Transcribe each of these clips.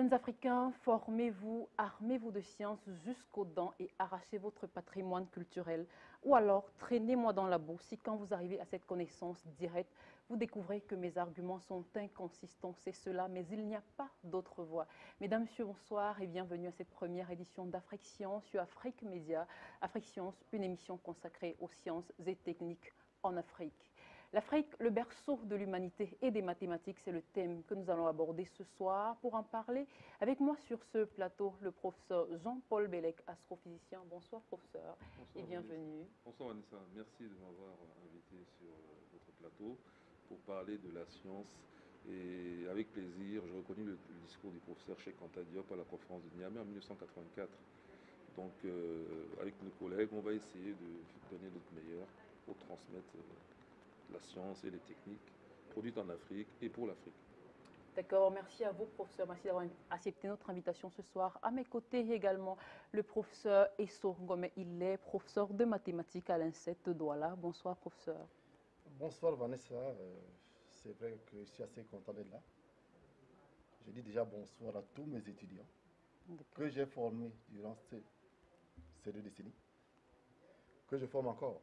Jeunes Africains, formez-vous, armez-vous de science jusqu'aux dents et arrachez votre patrimoine culturel. Ou alors, traînez-moi dans la boue si quand vous arrivez à cette connaissance directe, vous découvrez que mes arguments sont inconsistants. C'est cela, mais il n'y a pas d'autre voie. Mesdames, Messieurs, bonsoir et bienvenue à cette première édition d'Afrique Science sur Afrique Média. Afrique Science, une émission consacrée aux sciences et techniques en Afrique. L'Afrique, le berceau de l'humanité et des mathématiques, c'est le thème que nous allons aborder ce soir. Pour en parler, avec moi sur ce plateau, le professeur Jean-Paul Bellec, astrophysicien. Bonsoir professeur. Bonsoir, et bienvenue. Bonsoir Vanessa, merci de m'avoir invité sur votre plateau pour parler de la science. Et avec plaisir, je reconnais le discours du professeur Cheikh Anta Diop à la conférence de Niamey en 1984. Donc avec nos collègues, on va essayer de donner notre meilleur pour transmettre la science et les techniques produites en Afrique et pour l'Afrique. D'accord, merci à vous, professeur. Merci d'avoir accepté notre invitation ce soir. À mes côtés également, le professeur Esso Ngome. Il est professeur de mathématiques à l'INSET de Douala. Bonsoir, professeur. Bonsoir, Vanessa. C'est vrai que je suis assez content d'être là. Je dis déjà bonsoir à tous mes étudiants que j'ai formés durant ces 2 décennies, que je forme encore.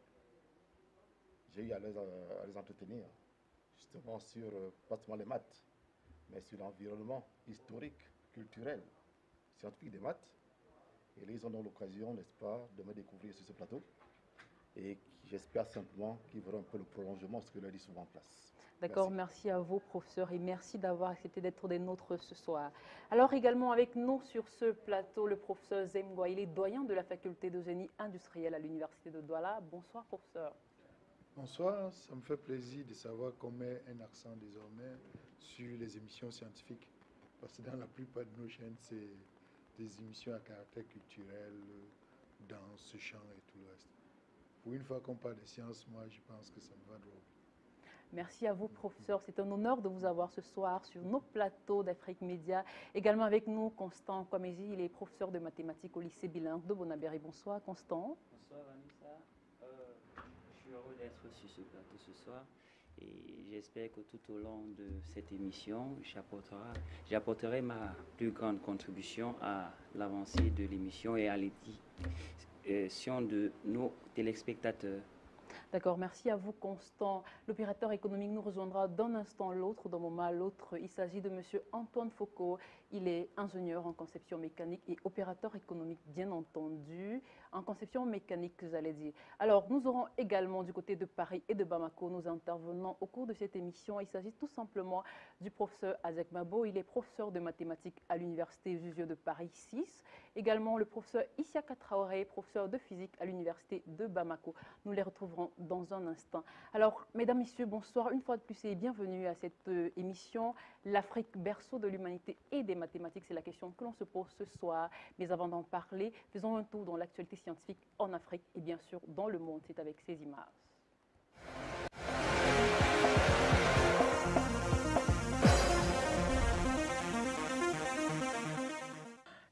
J'ai eu à les entretenir, justement sur, pas seulement les maths, mais sur l'environnement historique, culturel, scientifique des maths. Et là, ils ont donc l'occasion, n'est-ce pas, de me découvrir sur ce plateau. Et j'espère simplement qu'ils verront un peu le prolongement de ce que leur dit souvent en place. D'accord, merci à vous, professeur, et merci d'avoir accepté d'être des nôtres ce soir. Alors également avec nous sur ce plateau, le professeur Zemgwa, il est doyen de la faculté de génie industriel à l'université de Douala. Bonsoir, professeur. Bonsoir, ça me fait plaisir de savoir qu'on met un accent désormais sur les émissions scientifiques. Parce que dans la plupart de nos chaînes, c'est des émissions à caractère culturel, danse, chant et tout le reste. Pour une fois qu'on parle de sciences, moi je pense que ça me va droit. Merci à vous, professeur. C'est un honneur de vous avoir ce soir sur nos plateaux d'Afrique Média. Également avec nous, Constant Kwamezi, il est professeur de mathématiques au lycée bilingue de Bonabéry. Bonsoir, Constant. Bonsoir, Vanessa. Je suis heureux d'être sur ce plateau ce soir et j'espère que tout au long de cette émission, j'apporterai ma plus grande contribution à l'avancée de l'émission et à l'édition de nos téléspectateurs. D'accord, merci à vous, Constant. L'opérateur économique nous rejoindra d'un instant l'autre, d'un moment à l'autre. Il s'agit de M. Antoine Foucault. Il est ingénieur en conception mécanique et opérateur économique, bien entendu, en conception mécanique, j'allais dire. Alors, nous aurons également du côté de Paris et de Bamako nos intervenants au cours de cette émission. Il s'agit tout simplement du professeur Azek Mabo. Il est professeur de mathématiques à l'université Jussieu de Paris 6. Également le professeur Issiaka Traoré, professeur de physique à l'université de Bamako. Nous les retrouverons dans un instant. Alors, mesdames, messieurs, bonsoir. Une fois de plus et bienvenue à cette émission. L'Afrique, berceau de l'humanité et des mathématiques, c'est la question que l'on se pose ce soir. Mais avant d'en parler, faisons un tour dans l'actualité scientifique en Afrique et bien sûr dans le monde. C'est avec ces images.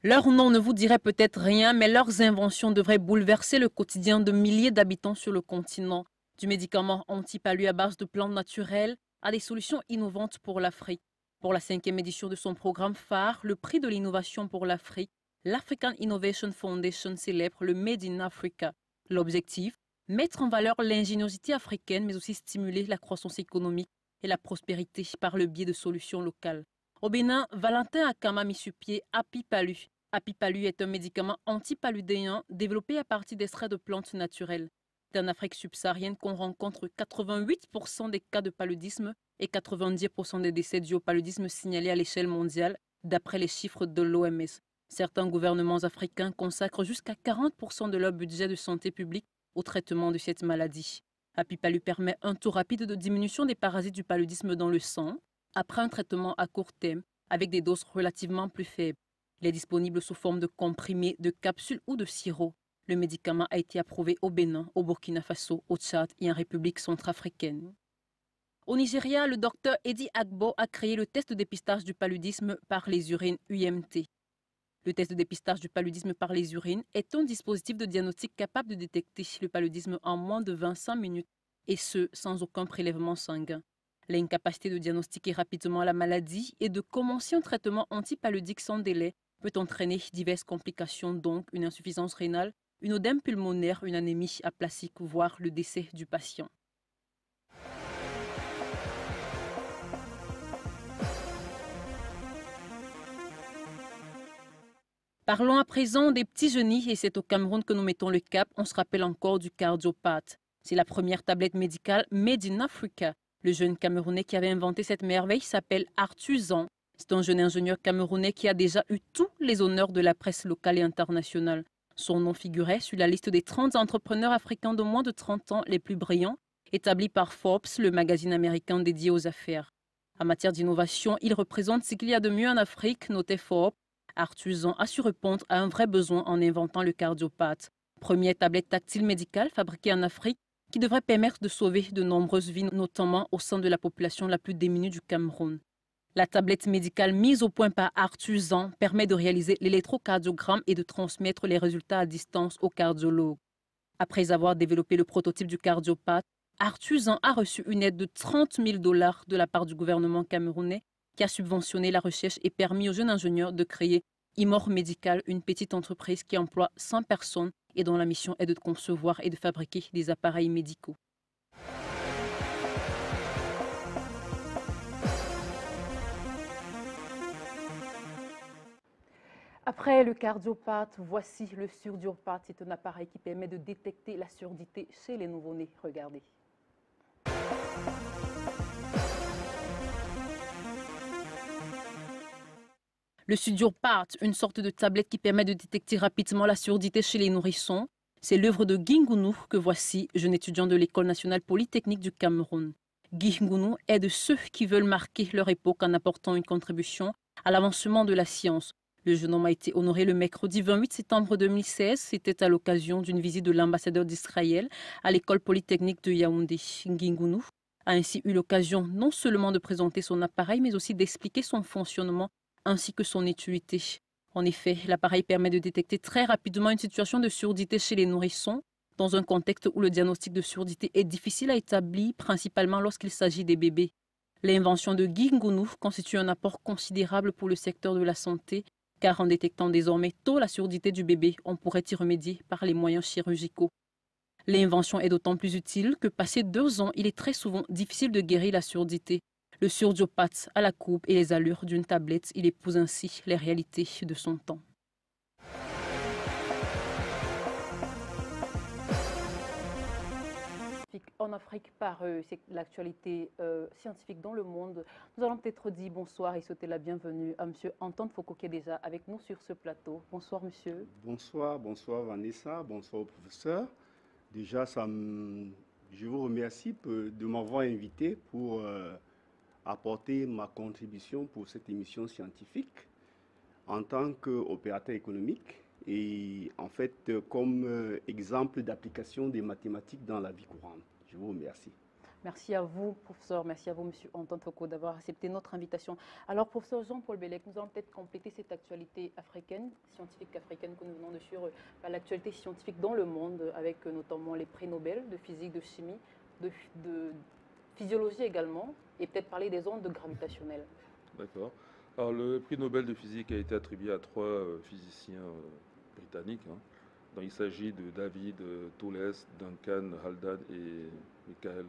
Leur nom ne vous dirait peut-être rien, mais leurs inventions devraient bouleverser le quotidien de milliers d'habitants sur le continent. Du médicament anti-palu à base de plantes naturelles à des solutions innovantes pour l'Afrique. Pour la 5e édition de son programme phare, le prix de l'innovation pour l'Afrique, l'African Innovation Foundation célèbre le Made in Africa. L'objectif, mettre en valeur l'ingéniosité africaine, mais aussi stimuler la croissance économique et la prospérité par le biais de solutions locales. Au Bénin, Valentin Akama a mis sur pied Apipalu. Apipalu est un médicament antipaludéen développé à partir d'extraits de plantes naturelles. C'est en Afrique subsaharienne qu'on rencontre 88% des cas de paludisme et 90% des décès dus au paludisme signalés à l'échelle mondiale, d'après les chiffres de l'OMS. Certains gouvernements africains consacrent jusqu'à 40% de leur budget de santé publique au traitement de cette maladie. Apipalu permet un taux rapide de diminution des parasites du paludisme dans le sang, après un traitement à court terme, avec des doses relativement plus faibles. Il est disponible sous forme de comprimés, de capsules ou de sirop. Le médicament a été approuvé au Bénin, au Burkina Faso, au Tchad et en République centrafricaine. Au Nigeria, le docteur Eddie Agbo a créé le test de dépistage du paludisme par les urines UMT. Le test de dépistage du paludisme par les urines est un dispositif de diagnostic capable de détecter le paludisme en moins de 25 minutes, et ce, sans aucun prélèvement sanguin. L'incapacité de diagnostiquer rapidement la maladie et de commencer un traitement antipaludique sans délai peut entraîner diverses complications, donc une insuffisance rénale, une œdème pulmonaire, une anémie aplastique, voire le décès du patient. Parlons à présent des petits genis et c'est au Cameroun que nous mettons le cap. On se rappelle encore du Cardiopath. C'est la première tablette médicale made in Africa. Le jeune Camerounais qui avait inventé cette merveille s'appelle Arthuzan. C'est un jeune ingénieur camerounais qui a déjà eu tous les honneurs de la presse locale et internationale. Son nom figurait sur la liste des 30 entrepreneurs africains de moins de 30 ans les plus brillants, établi par Forbes, le magazine américain dédié aux affaires. En matière d'innovation, il représente ce qu'il y a de mieux en Afrique, notait Forbes. Arthuzan a su répondre à un vrai besoin en inventant le Cardiopath, première tablette tactile médicale fabriquée en Afrique qui devrait permettre de sauver de nombreuses vies, notamment au sein de la population la plus démunie du Cameroun. La tablette médicale mise au point par Arthuzan permet de réaliser l'électrocardiogramme et de transmettre les résultats à distance au cardiologue. Après avoir développé le prototype du Cardiopath, Arthuzan a reçu une aide de 30 000 $ de la part du gouvernement camerounais qui a subventionné la recherche et permis aux jeunes ingénieurs de créer Imor Medical, une petite entreprise qui emploie 100 personnes et dont la mission est de concevoir et de fabriquer des appareils médicaux. Après le Cardiopath, voici le Surdurpath. C'est un appareil qui permet de détecter la surdité chez les nouveau-nés. Regardez. Le Surdurpath, une sorte de tablette qui permet de détecter rapidement la surdité chez les nourrissons, c'est l'œuvre de Guy Ngounou que voici, jeune étudiant de l'École nationale polytechnique du Cameroun. Guy Ngounou est de ceux qui veulent marquer leur époque en apportant une contribution à l'avancement de la science. Le jeune homme a été honoré le mercredi 28 septembre 2016. C'était à l'occasion d'une visite de l'ambassadeur d'Israël à l'école polytechnique de Yaoundé. Guy Ngounou a ainsi eu l'occasion non seulement de présenter son appareil, mais aussi d'expliquer son fonctionnement ainsi que son utilité. En effet, l'appareil permet de détecter très rapidement une situation de surdité chez les nourrissons, dans un contexte où le diagnostic de surdité est difficile à établir, principalement lorsqu'il s'agit des bébés. L'invention de Guy Ngounou constitue un apport considérable pour le secteur de la santé, car en détectant désormais tôt la surdité du bébé, on pourrait y remédier par les moyens chirurgicaux. L'invention est d'autant plus utile que, passé 2 ans, il est très souvent difficile de guérir la surdité. Le Surdurpath a la coupe et les allures d'une tablette. Il épouse ainsi les réalités de son temps. En Afrique, par l'actualité scientifique dans le monde, nous allons peut-être dire bonsoir et souhaiter la bienvenue à M. Antoine Foucault qui est déjà avec nous sur ce plateau. Bonsoir monsieur. Bonsoir Vanessa, bonsoir au professeur. Déjà, je vous remercie de m'avoir invité pour apporter ma contribution pour cette émission scientifique en tant qu'opérateur économique et en fait comme exemple d'application des mathématiques dans la vie courante. Je vous remercie. Merci à vous, professeur. Merci à vous, monsieur Antoine Foucault, d'avoir accepté notre invitation. Alors, professeur Jean-Paul Bellec, nous allons peut-être compléter cette actualité africaine, scientifique africaine que nous venons de suivre, par l'actualité scientifique dans le monde, avec notamment les prix Nobel de physique, de chimie, de physiologie également, et peut-être parler des ondes gravitationnelles. D'accord. Alors, le prix Nobel de physique a été attribué à 3 physiciens britanniques. Donc, il s'agit de David Tholes, Duncan Haldane et Michael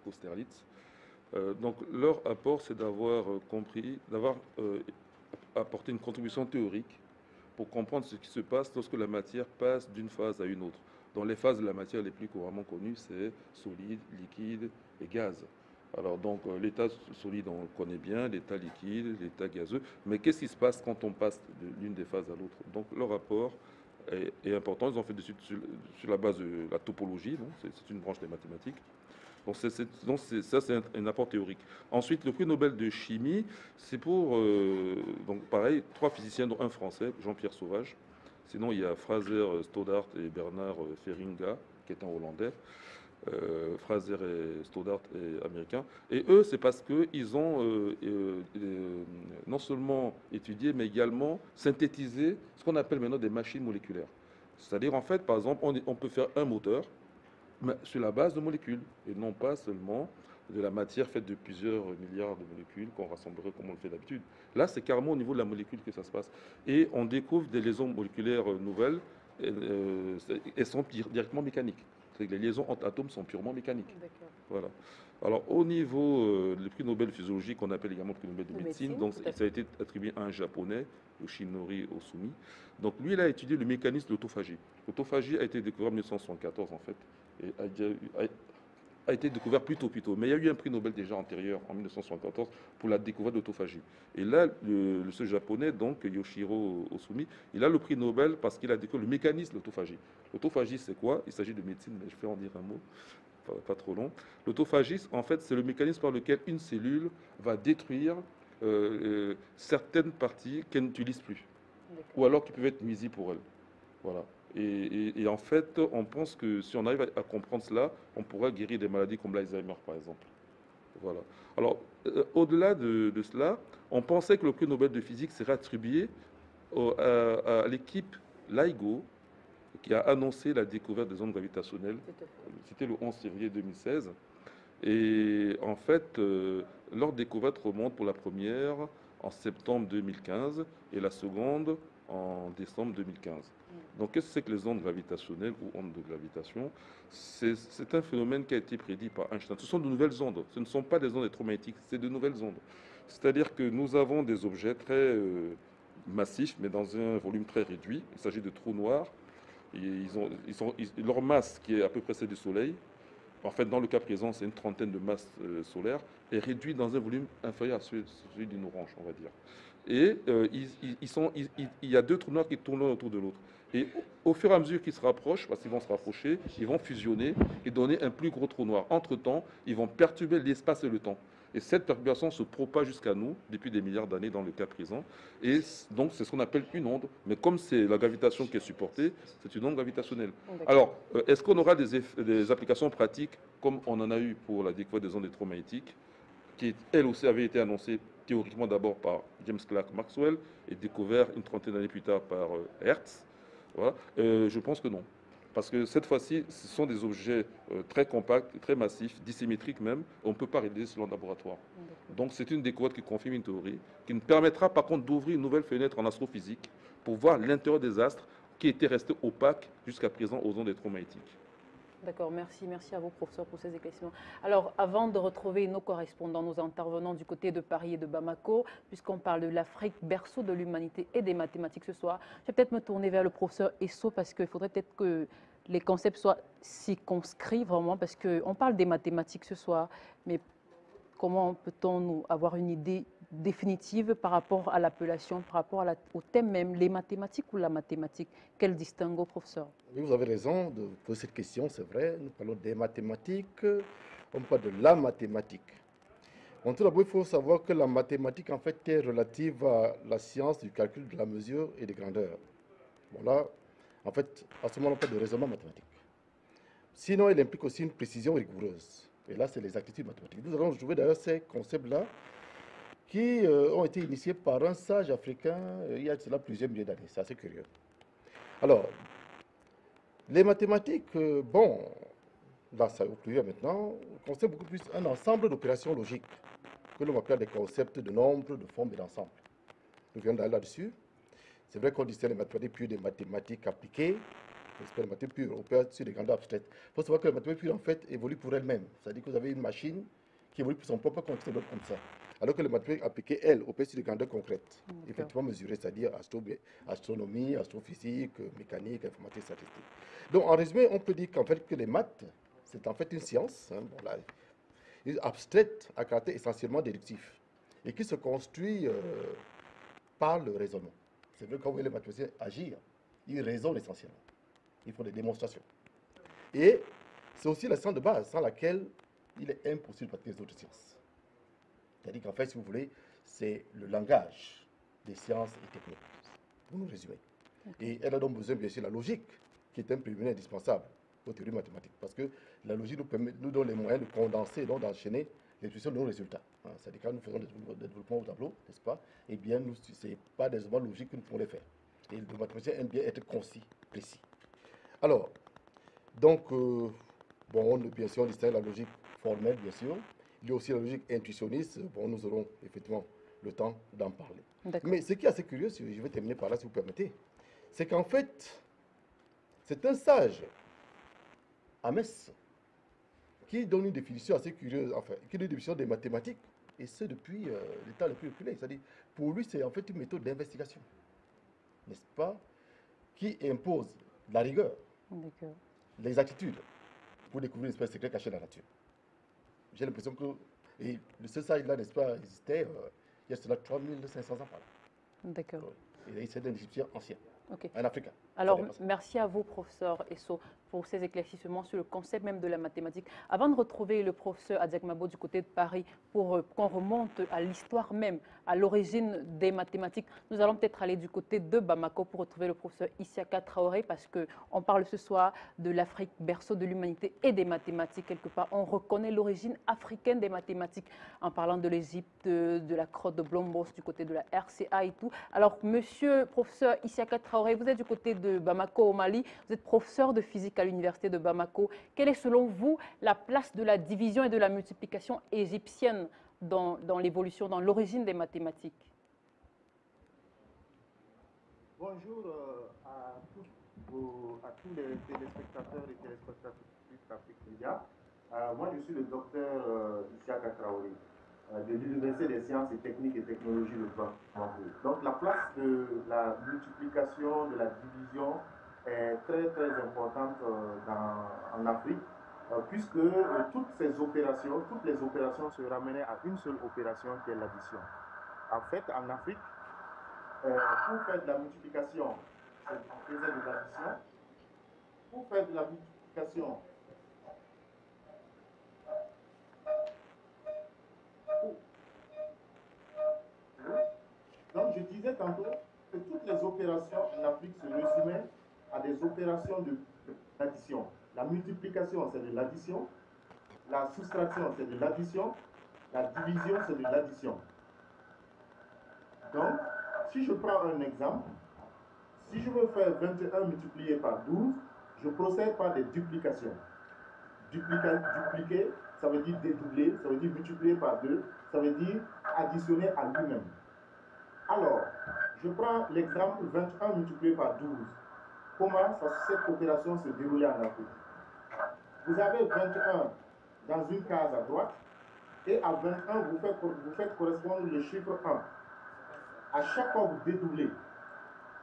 Kosterlitz. Donc, leur apport, c'est d'avoir apporté une contribution théorique pour comprendre ce qui se passe lorsque la matière passe d'une phase à une autre. Donc, les phases de la matière les plus couramment connues, c'est solide, liquide et gaz. Alors, donc, l'état solide, on le connaît bien, l'état liquide, l'état gazeux. Mais qu'est-ce qui se passe quand on passe de l'une des phases à l'autre? Donc, leur rapport est important. Ils ont fait dessus sur la base de la topologie. C'est une branche des mathématiques. Donc, ça, c'est un apport théorique. Ensuite, le prix Nobel de chimie, c'est pour, donc pareil, 3 physiciens, dont un français, Jean-Pierre Sauvage. Sinon, il y a Fraser Stoddart et Bernard Feringa, qui est un Hollandais. Fraser et Stoddart est américain. Et eux, c'est parce qu'ils ont non seulement étudié, mais également synthétisé ce qu'on appelle maintenant des machines moléculaires. C'est-à-dire, en fait, par exemple, on peut faire un moteur mais sur la base de molécules et non pas seulement de la matière faite de plusieurs milliards de molécules qu'on rassemblerait comme on le fait d'habitude. Là, c'est carrément au niveau de la molécule que ça se passe. Et on découvre des liaisons moléculaires nouvelles, elles sont directement mécaniques. C'est que les liaisons entre atomes sont purement mécaniques. Voilà. Alors, au niveau du prix Nobel de physiologie, qu'on appelle également le prix Nobel de médecine, donc ça a été attribué à un japonais, Yoshinori Osumi. Donc, lui, il a étudié le mécanisme de l'autophagie. L'autophagie a été découvert en 1974, en fait, et a été découvert plus tôt. Mais il y a eu un prix Nobel déjà antérieur, en 1974, pour la découverte de l'autophagie. Et là, ce japonais, donc Yoshiro Osumi, il a le prix Nobel parce qu'il a découvert le mécanisme de l'autophagie. L'autophagie, c'est quoi? Il s'agit de médecine, mais je vais en dire un mot. Pas trop long. L'autophagie, en fait, c'est le mécanisme par lequel une cellule va détruire certaines parties qu'elle n'utilise plus, ou alors qui peuvent être nuisibles pour elle. Voilà. Et en fait, on pense que si on arrive à comprendre cela, on pourra guérir des maladies comme l'Alzheimer, par exemple. Voilà. Alors, au-delà de cela, on pensait que le prix Nobel de physique serait attribué à l'équipe LIGO, qui a annoncé la découverte des ondes gravitationnelles. C'était le 11 février 2016. Et en fait, leur découverte remonte pour la première en septembre 2015 et la seconde en décembre 2015. Donc, qu'est-ce que c'est que les ondes gravitationnelles ou ondes de gravitation? C'est un phénomène qui a été prédit par Einstein. Ce sont de nouvelles ondes. Ce ne sont pas des ondes électromagnétiques, c'est de nouvelles ondes. C'est-à-dire que nous avons des objets très massifs, mais dans un volume très réduit. Il s'agit de trous noirs. Leur masse, qui est à peu près celle du Soleil, en fait, dans le cas présent, c'est une trentaine de masses solaires, est réduite dans un volume inférieur à celui d'une orange, on va dire. Et il y a deux trous noirs qui tournent l'un autour de l'autre. Et au fur et à mesure qu'ils se rapprochent, parce qu'ils vont se rapprocher, ils vont fusionner et donner un plus gros trou noir. Entre-temps, ils vont perturber l'espace et le temps. Et cette perturbation se propage jusqu'à nous depuis des milliards d'années dans le cas présent. Et donc, c'est ce qu'on appelle une onde. Mais comme c'est la gravitation qui est supportée, c'est une onde gravitationnelle. Alors, est-ce qu'on aura des applications pratiques comme on en a eu pour la découverte des ondes électromagnétiques, qui, elle aussi, avait été annoncée théoriquement d'abord par James Clerk Maxwell et découvert une trentaine d'années plus tard par Hertz? Voilà. Je pense que non. Parce que cette fois-ci, ce sont des objets très compacts, très massifs, dissymétriques même. On ne peut pas réaliser cela en laboratoire. Donc c'est une découverte qui confirme une théorie, qui nous permettra par contre d'ouvrir une nouvelle fenêtre en astrophysique pour voir l'intérieur des astres qui étaient restés opaques jusqu'à présent aux ondes électromagnétiques. D'accord, merci à vous, professeur, pour ces éclaircissements. Alors, avant de retrouver nos correspondants, nos intervenants du côté de Paris et de Bamako, puisqu'on parle de l'Afrique, berceau de l'humanité et des mathématiques ce soir, je vais peut-être me tourner vers le professeur Esso, parce qu'il faudrait peut-être que les concepts soient circonscrits vraiment, parce qu'on parle des mathématiques ce soir, mais comment peut-on avoir une idée définitive par rapport à l'appellation, par rapport au thème même, les mathématiques ou la mathématique? Quel distinguo, professeur? Oui, vous avez raison de poser cette question, c'est vrai. Nous parlons des mathématiques, on parle de la mathématique. Bon, tout d'abord, il faut savoir que la mathématique, en fait, est relative à la science du calcul de la mesure et des grandeurs. Bon, là, en fait, à ce moment, on parle de raisonnement mathématique. Sinon, il implique aussi une précision rigoureuse. Et là, c'est les actitudes mathématiques. Nous allons jouer d'ailleurs ces concepts-là qui ont été initiés par un sage africain il y a cela plusieurs milliers d'années. C'est assez curieux. Alors, les mathématiques, bon, là, ça au pluriel maintenant, concernent beaucoup plus un ensemble d'opérations logiques que l'on appelle des concepts de nombre, de forme et d'ensemble. Nous venons d'aller là-dessus. C'est vrai qu'on distingue les mathématiques pures des mathématiques appliquées. Les mathématiques pures opèrent sur des grandeurs abstraites. Il faut savoir que les mathématiques pures, en fait, évoluent pour elles-mêmes. C'est-à-dire que vous avez une machine qui évolue pour son propre compte, comme ça. Alors que les mathématiques appliquées, elles, opèrent sur des grandeurs concrètes, effectivement mesurées, c'est-à-dire astronomie, astrophysique, mécanique, informatique, statistique. Donc, en résumé, on peut dire qu'en fait, que les maths, c'est en fait une science, abstraite à caractère essentiellement déductif, et qui se construit par le raisonnement. C'est vrai que quand vous voyez les mathématiciens agir, ils raisonnent essentiellement. Ils font des démonstrations. Et c'est aussi la science de base sans laquelle il est impossible de pratiquer les autres sciences. C'est-à-dire qu'en fait, si vous voulez, c'est le langage des sciences et techniques. Vous nous résumez. Et elle a donc besoin, bien sûr, de la logique, qui est un préliminaire indispensable aux théories mathématiques. Parce que la logique nous donne les moyens de condenser, donc d'enchaîner l'expression de nos résultats. C'est-à-dire quand nous faisons des développements au tableau, n'est-ce pas? Eh bien, ce n'est pas des éléments logiques que nous pouvons les faire. Et le mathématicien aime bien être concis, précis. Alors, donc, bon, bien sûr, on distingue la logique formelle, bien sûr, Il y a aussi la logique intuitionniste. Bon, nous aurons effectivement le temps d'en parler. D'accord. Mais ce qui est assez curieux, je vais terminer par là si vous permettez, c'est qu'en fait, c'est un sage à Metz qui donne une définition assez curieuse, enfin, qui donne une définition des mathématiques, et ce depuis les temps les plus reculés. C'est-à-dire, pour lui, c'est en fait une méthode d'investigation, n'est-ce pas, qui impose la rigueur, D'accord. l'exactitude, pour découvrir l'espèce secret cachée dans la nature. J'ai l'impression que et ce sage-là, n'est-ce pas, existait il y a cela 3500 ans par là. D'accord. Et c'est un Égyptien ancien, Ok. un Africain. Alors, merci à vous, professeur Esso, pour ces éclaircissements sur le concept même de la mathématique. Avant de retrouver le professeur Adiak Mabo du côté de Paris, pour qu'on remonte à l'histoire même, à l'origine des mathématiques, nous allons peut-être aller du côté de Bamako pour retrouver le professeur Isiaka Traoré, parce qu'on parle ce soir de l'Afrique, berceau de l'humanité et des mathématiques. Quelque part, on reconnaît l'origine africaine des mathématiques en parlant de l'Égypte, de la crotte de Blombos, du côté de la RCA et tout. Alors, monsieur professeur Isiaka Traoré, vous êtes du côté de Bamako au Mali, vous êtes professeur de physique à l'université de Bamako. Quelle est selon vous la place de la division et de la multiplication égyptienne dans l'évolution, dans l'origine des mathématiques? Bonjour à tous les téléspectateurs et téléspectatrices d'Afrique Média. Moi, je suis le docteur Isiaka Traoré de l'Université des sciences et techniques et technologies de Bamako. Donc, la place de la multiplication, de la division est très, très importante en Afrique, puisque toutes les opérations se ramenaient à une seule opération qui est l'addition. En fait, en Afrique, pour faire de la multiplication, on faisait de l'addition. Pour faire de la multiplication, donc je disais tantôt que toutes les opérations en Afrique se résumaient à des opérations d'addition. La multiplication, c'est de l'addition. La soustraction, c'est de l'addition. La division, c'est de l'addition. Donc, si je prends un exemple, si je veux faire 21 multiplié par 12, je procède par des duplications. Dupliquer, ça veut dire dédoubler, ça veut dire multiplier par 2, ça veut dire additionner à lui-même. Alors, je prends l'exemple 21 multiplié par 12. Comment cette opération se déroulait en Afrique? Vous avez 21 dans une case à droite, et à 21, vous faites correspondre le chiffre 1. À chaque fois que vous dédoublez,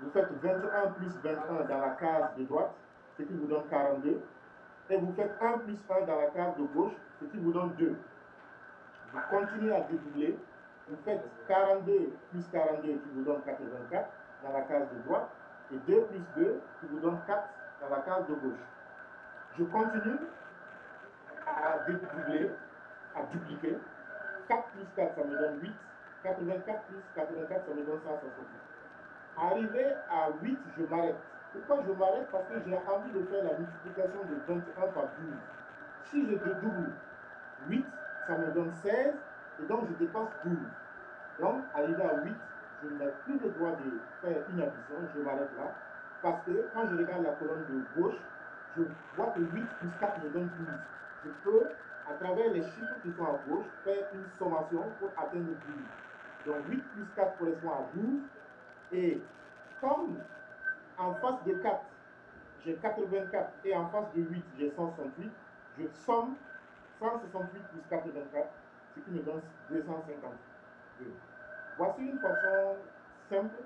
vous faites 21 plus 21 dans la case de droite, ce qui vous donne 42. Et vous faites 1 plus 1 dans la case de gauche, ce qui vous donne 2. Vous continuez à dédoubler. Vous faites 42 plus 42 qui vous donne 84 dans la case de droite. Et 2 plus 2 qui vous donne 4 dans la case de gauche. Je continue à dédoubler, à dupliquer. 4 plus 4, ça me donne 8. 84 plus 84, ça me donne 168. Arrivé à 8, je m'arrête. Pourquoi je m'arrête? Parce que j'ai envie de faire la multiplication de 21 par 12. Si je dédouble 8, ça me donne 16, et donc je dépasse 12. Donc, arrivé à 8, je n'ai plus le droit de faire une addition, je m'arrête là. Parce que quand je regarde la colonne de gauche, je vois que 8 plus 4 me donne 12. Je peux, à travers les chiffres qui sont à gauche, faire une sommation pour atteindre 12. Donc 8 plus 4 correspond à 12. Et comme en face de 4, j'ai 84 et en face de 8, j'ai 168, je somme 168 plus 84, ce qui me donne 252. Voici une façon simple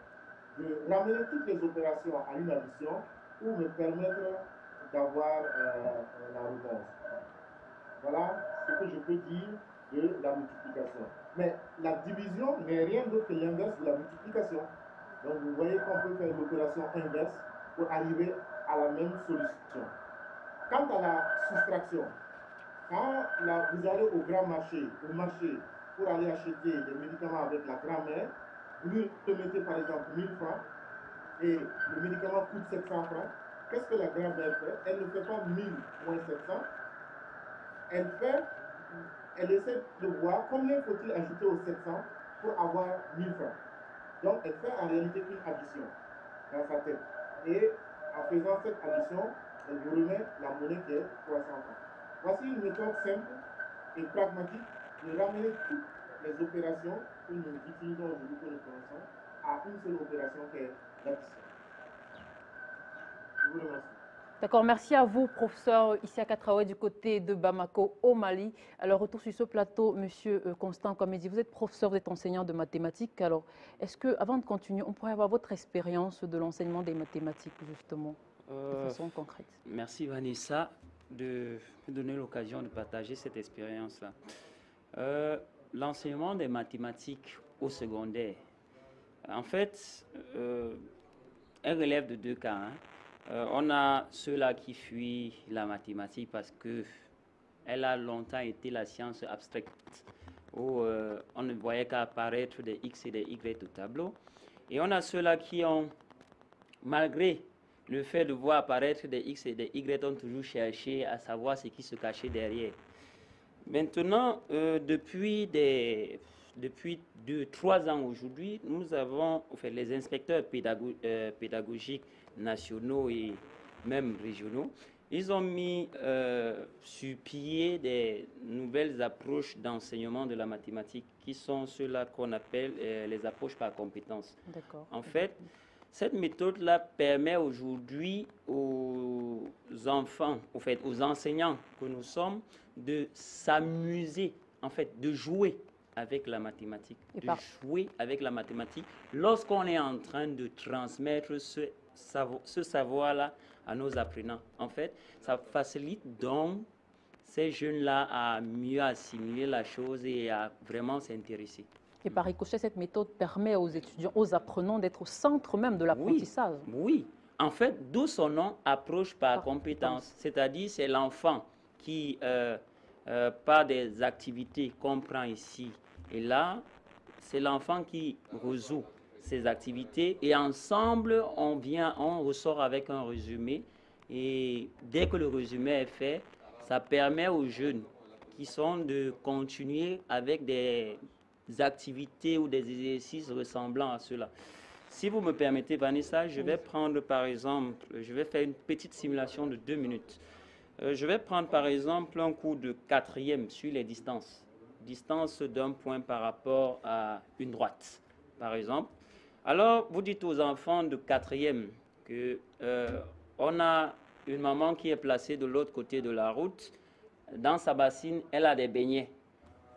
de ramener toutes les opérations à une addition pour me permettre d'avoir la réponse. Voilà ce que je peux dire de la multiplication. Mais la division n'est rien d'autre que l'inverse de la multiplication. Donc vous voyez qu'on peut faire l'opération inverse pour arriver à la même solution. Quant à la soustraction, quand vous allez au grand marché, pour aller acheter des médicaments avec la grand-mère, vous lui mettez par exemple 1000 francs et le médicament coûte 700 francs. Qu'est-ce que la grand-mère fait? Elle ne fait pas 1000 moins 700. Elle essaie de voir combien faut-il ajouter aux 700 pour avoir 1000 francs. Donc, elle fait en réalité une addition dans sa tête. Et en faisant cette addition, elle vous remet la monnaie qui est 300 francs. Voici une méthode simple et pragmatique de ramener toutes les opérations que nous utilisons aujourd'hui, que nous connaissons, à une seule opération qui est l'addition. Je vous remercie. D'accord, merci à vous, professeur Isiaka Traoré, du côté de Bamako, au Mali. Alors, retour sur ce plateau, monsieur Constant Comédie, vous êtes professeur, vous êtes enseignant de mathématiques. Alors, est-ce que, avant de continuer, on pourrait avoir votre expérience de l'enseignement des mathématiques, justement, de façon concrète? Merci, Vanessa, de me donner l'occasion de partager cette expérience-là. L'enseignement des mathématiques au secondaire, en fait, elle relève de deux cas, hein. On a ceux-là qui fuient la mathématique parce qu'elle a longtemps été la science abstraite, où on ne voyait qu'apparaître des X et des Y au tableau. Et on a ceux-là qui ont, malgré le fait de voir apparaître des X et des Y, ont toujours cherché à savoir ce qui se cachait derrière. Maintenant, depuis 2-3 ans aujourd'hui, nous avons, les inspecteurs pédagogiques nationaux et même régionaux, ils ont mis sur pied des nouvelles approches d'enseignement de la mathématique qui sont ceux-là qu'on appelle les approches par compétences. En fait, cette méthode-là permet aujourd'hui aux enfants, aux enseignants que nous sommes, de s'amuser, en fait, de jouer avec la mathématique, jouer avec la mathématique lorsqu'on est en train de transmettre ce savoir-là à nos apprenants. En fait, ça facilite donc ces jeunes-là à mieux assimiler la chose et à vraiment s'intéresser. Et par ricochet, cette méthode permet aux étudiants, aux apprenants d'être au centre même de l'apprentissage. Oui, en fait, d'où son nom, approche par compétence. C'est-à-dire, c'est l'enfant qui, par des activités qu'on prend ici et là, c'est l'enfant qui résout ces activités et ensemble, on ressort avec un résumé. Et dès que le résumé est fait, ça permet aux jeunes qui sont de continuer avec des activités ou des exercices ressemblant à cela. Si vous me permettez, Vanessa, je vais prendre par exemple, je vais faire une petite simulation de 2 minutes. Je vais prendre par exemple un cours de 4e sur les distances. Distance d'un point par rapport à une droite, par exemple. Alors, vous dites aux enfants de 4e que on a une maman qui est placée de l'autre côté de la route. Dans sa bassine, elle a des beignets.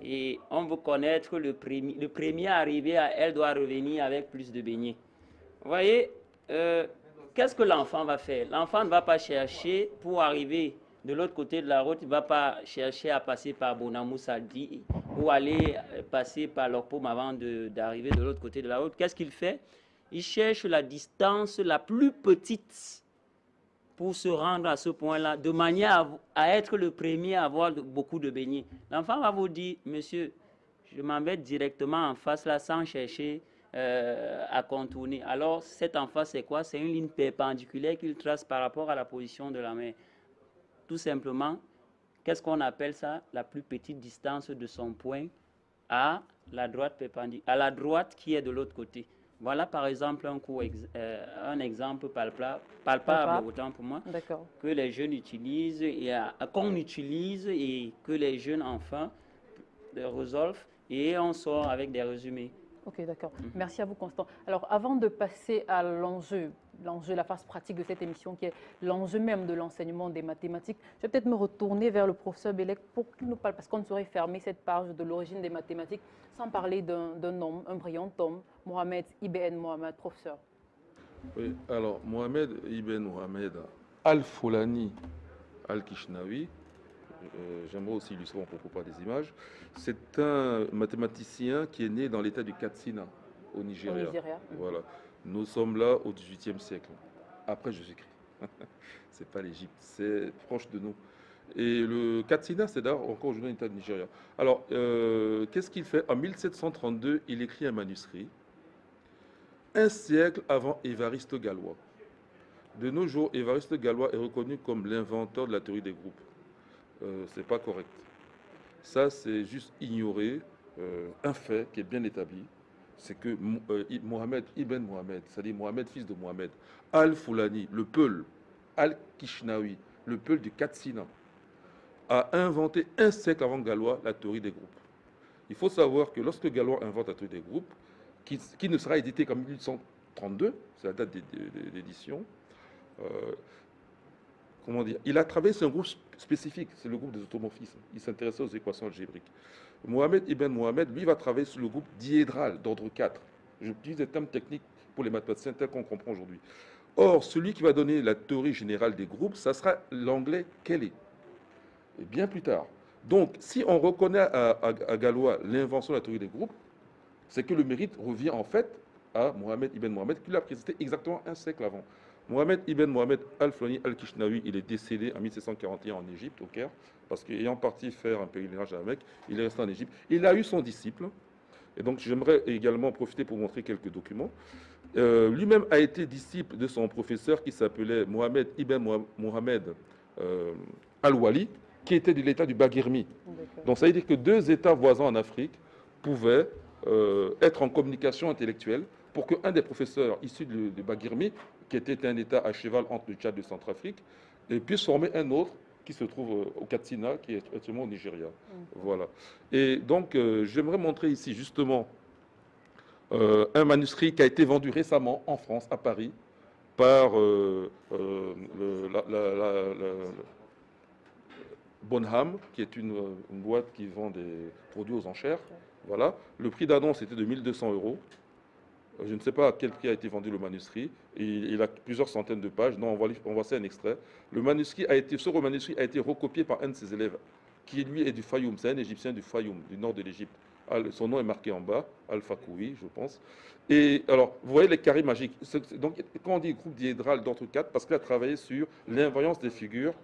Et on veut connaître le premier arrivé à elle doit revenir avec plus de beignets. Vous voyez, qu'est-ce que l'enfant va faire? L'enfant ne va pas chercher pour arriver de l'autre côté de la route, il ne va pas chercher à passer par Bonamou Saldi ou aller passer par Lokpom avant d'arriver de l'autre côté de la route. Qu'est-ce qu'il fait? Il cherche la distance la plus petite pour se rendre à ce point-là, de manière à être le premier à avoir beaucoup de beignets. L'enfant va vous dire, monsieur, je m'en vais directement en face là sans chercher à contourner. Alors, cette en face, c'est quoi? C'est une ligne perpendiculaire qu'il trace par rapport à la position de la main. Tout simplement, qu'est-ce qu'on appelle ça? La plus petite distance de son point à la droite perpendiculaire, à la droite qui est de l'autre côté. Voilà par exemple un exemple palpable autant pour moi que les jeunes utilisent et qu'on utilise et que les jeunes enfants résolvent et on sort avec des résumés. Ok, d'accord. Merci à vous, Constant. Alors, avant de passer à l'enjeu, la phase pratique de cette émission, qui est l'enjeu même de l'enseignement des mathématiques, je vais peut-être me retourner vers le professeur Bellec pour qu'il nous parle, parce qu'on ne saurait fermer cette page de l'origine des mathématiques sans parler d'un homme, un brillant homme, Mohamed Ibn Mohamed, professeur. Oui, alors, Mohamed Ibn Mohamed Al-Foulani Al-Kishnawi, j'aimerais aussi illustrer mon propos par des images. C'est un mathématicien qui est né dans l'état du Katsina, au Nigeria. Voilà. Nous sommes là au XVIIIe siècle, après Jésus-Christ. C'est pas l'Égypte, c'est proche de nous. Et le Katsina, c'est d'ailleurs encore aujourd'hui l'état du Nigeria. Alors, qu'est-ce qu'il fait? En 1732, il écrit un manuscrit, un siècle avant Évariste Galois. De nos jours, Évariste Galois est reconnu comme l'inventeur de la théorie des groupes. C'est pas correct. Ça, c'est juste ignorer un fait qui est bien établi. C'est que Mohamed Ibn Mohamed, c'est-à-dire Mohamed, fils de Mohamed, Al-Foulani, le Peul, Al-Kishnawi, le Peul du Katsina, a inventé un siècle avant Galois la théorie des groupes. Il faut savoir que lorsque Galois invente la théorie des groupes, qui ne sera édité qu'en 1832, c'est la date d'édition, comment dire, il a travaillé sur un groupe spécifique, c'est le groupe des automorphismes. Il s'intéressait aux équations algébriques. Mohamed Ibn Mohamed, lui, va travailler sur le groupe diédral d'ordre 4. J'utilise des termes techniques pour les mathématiciens tels qu'on comprend aujourd'hui. Or, celui qui va donner la théorie générale des groupes, ça sera l'anglais Kelly. Et bien plus tard. Donc, si on reconnaît à Galois l'invention de la théorie des groupes, c'est que le mérite revient en fait à Mohamed Ibn Mohamed, qui l'a précédé exactement un siècle avant. Mohamed Ibn Mohamed al-Flani al-Kishnawi, il est décédé en 1741 en Égypte, au Caire, parce qu'ayant parti faire un pèlerinage à la Mecque, il est resté en Égypte. Il a eu son disciple, et donc j'aimerais également profiter pour montrer quelques documents. Lui-même a été disciple de son professeur qui s'appelait Mohamed Ibn Mohamed al-Wali, qui était de l'état du Baguirmi. Donc ça veut dire que deux États voisins en Afrique pouvaient être en communication intellectuelle pour qu'un des professeurs issus de Baguirmi, qui était un État à cheval entre le Tchad et Centrafrique, puisse former un autre qui se trouve au Katsina, qui est actuellement au Nigeria. Voilà. Et donc, j'aimerais montrer ici justement un manuscrit qui a été vendu récemment en France, à Paris, par Bonham, qui est une boîte qui vend des produits aux enchères. Voilà. Le prix d'annonce était de 1200 €. Je ne sais pas à quel prix a été vendu le manuscrit. Il a plusieurs centaines de pages. Non, on voit ça un extrait. Ce manuscrit a été recopié par un de ses élèves, qui lui est du Fayoum. C'est un Égyptien du Fayoum, du nord de l'Égypte. Son nom est marqué en bas, Al-Fakoui, je pense. Et alors, vous voyez les carrés magiques. Donc, quand on dit groupe diédral d'entre 4, parce qu'il a travaillé sur l'invariance des figures,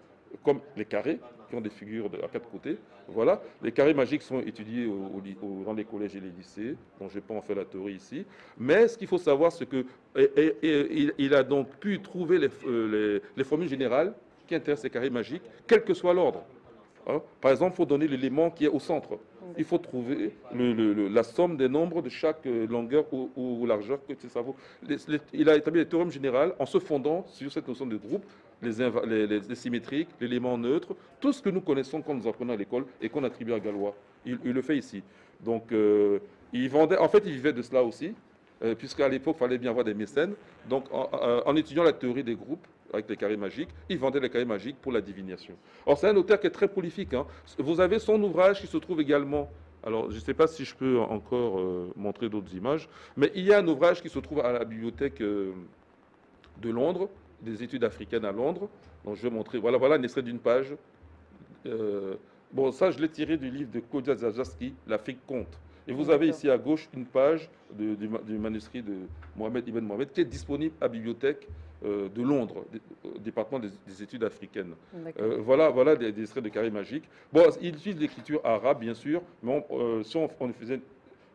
comme les carrés, qui ont des figures à 4 côtés. Voilà. Les carrés magiques sont étudiés dans les collèges et les lycées, dont je n'ai pas en fait la théorie ici. Mais ce qu'il faut savoir, c'est qu'il a donc pu trouver les formules générales qui intéressent les carrés magiques, quel que soit l'ordre. Hein? Par exemple, il faut donner l'élément qui est au centre. Il faut trouver la somme des nombres de chaque longueur ou largeur que ça vaut. Il a établi les théorèmes généraux en se fondant sur cette notion de groupe, les symétriques, l'élément neutre, tout ce que nous connaissons quand nous apprenons à l'école et qu'on attribue à Galois. Il le fait ici. Donc, il vendait, en fait, il vivait de cela aussi, puisqu'à l'époque, il fallait bien avoir des mécènes. Donc, en étudiant la théorie des groupes, avec les carrés magiques, il vendait les carrés magiques pour la divination. Or, c'est un auteur qui est très prolifique. Hein. Vous avez son ouvrage qui se trouve également, alors je ne sais pas si je peux encore montrer d'autres images, mais il y a un ouvrage qui se trouve à la bibliothèque de Londres, des études africaines à Londres. Donc je vais montrer, voilà un extrait d'une page. Bon, ça je l'ai tiré du livre de Kodia Zajaski, L'Afrique compte. Et vous avez ici à gauche une page du manuscrit de Mohamed Ibn Mohamed qui est disponible à la bibliothèque de Londres, au département des études africaines. Voilà des extraits de carrés magiques. Bon, il utilise l'écriture arabe, bien sûr, mais si on faisait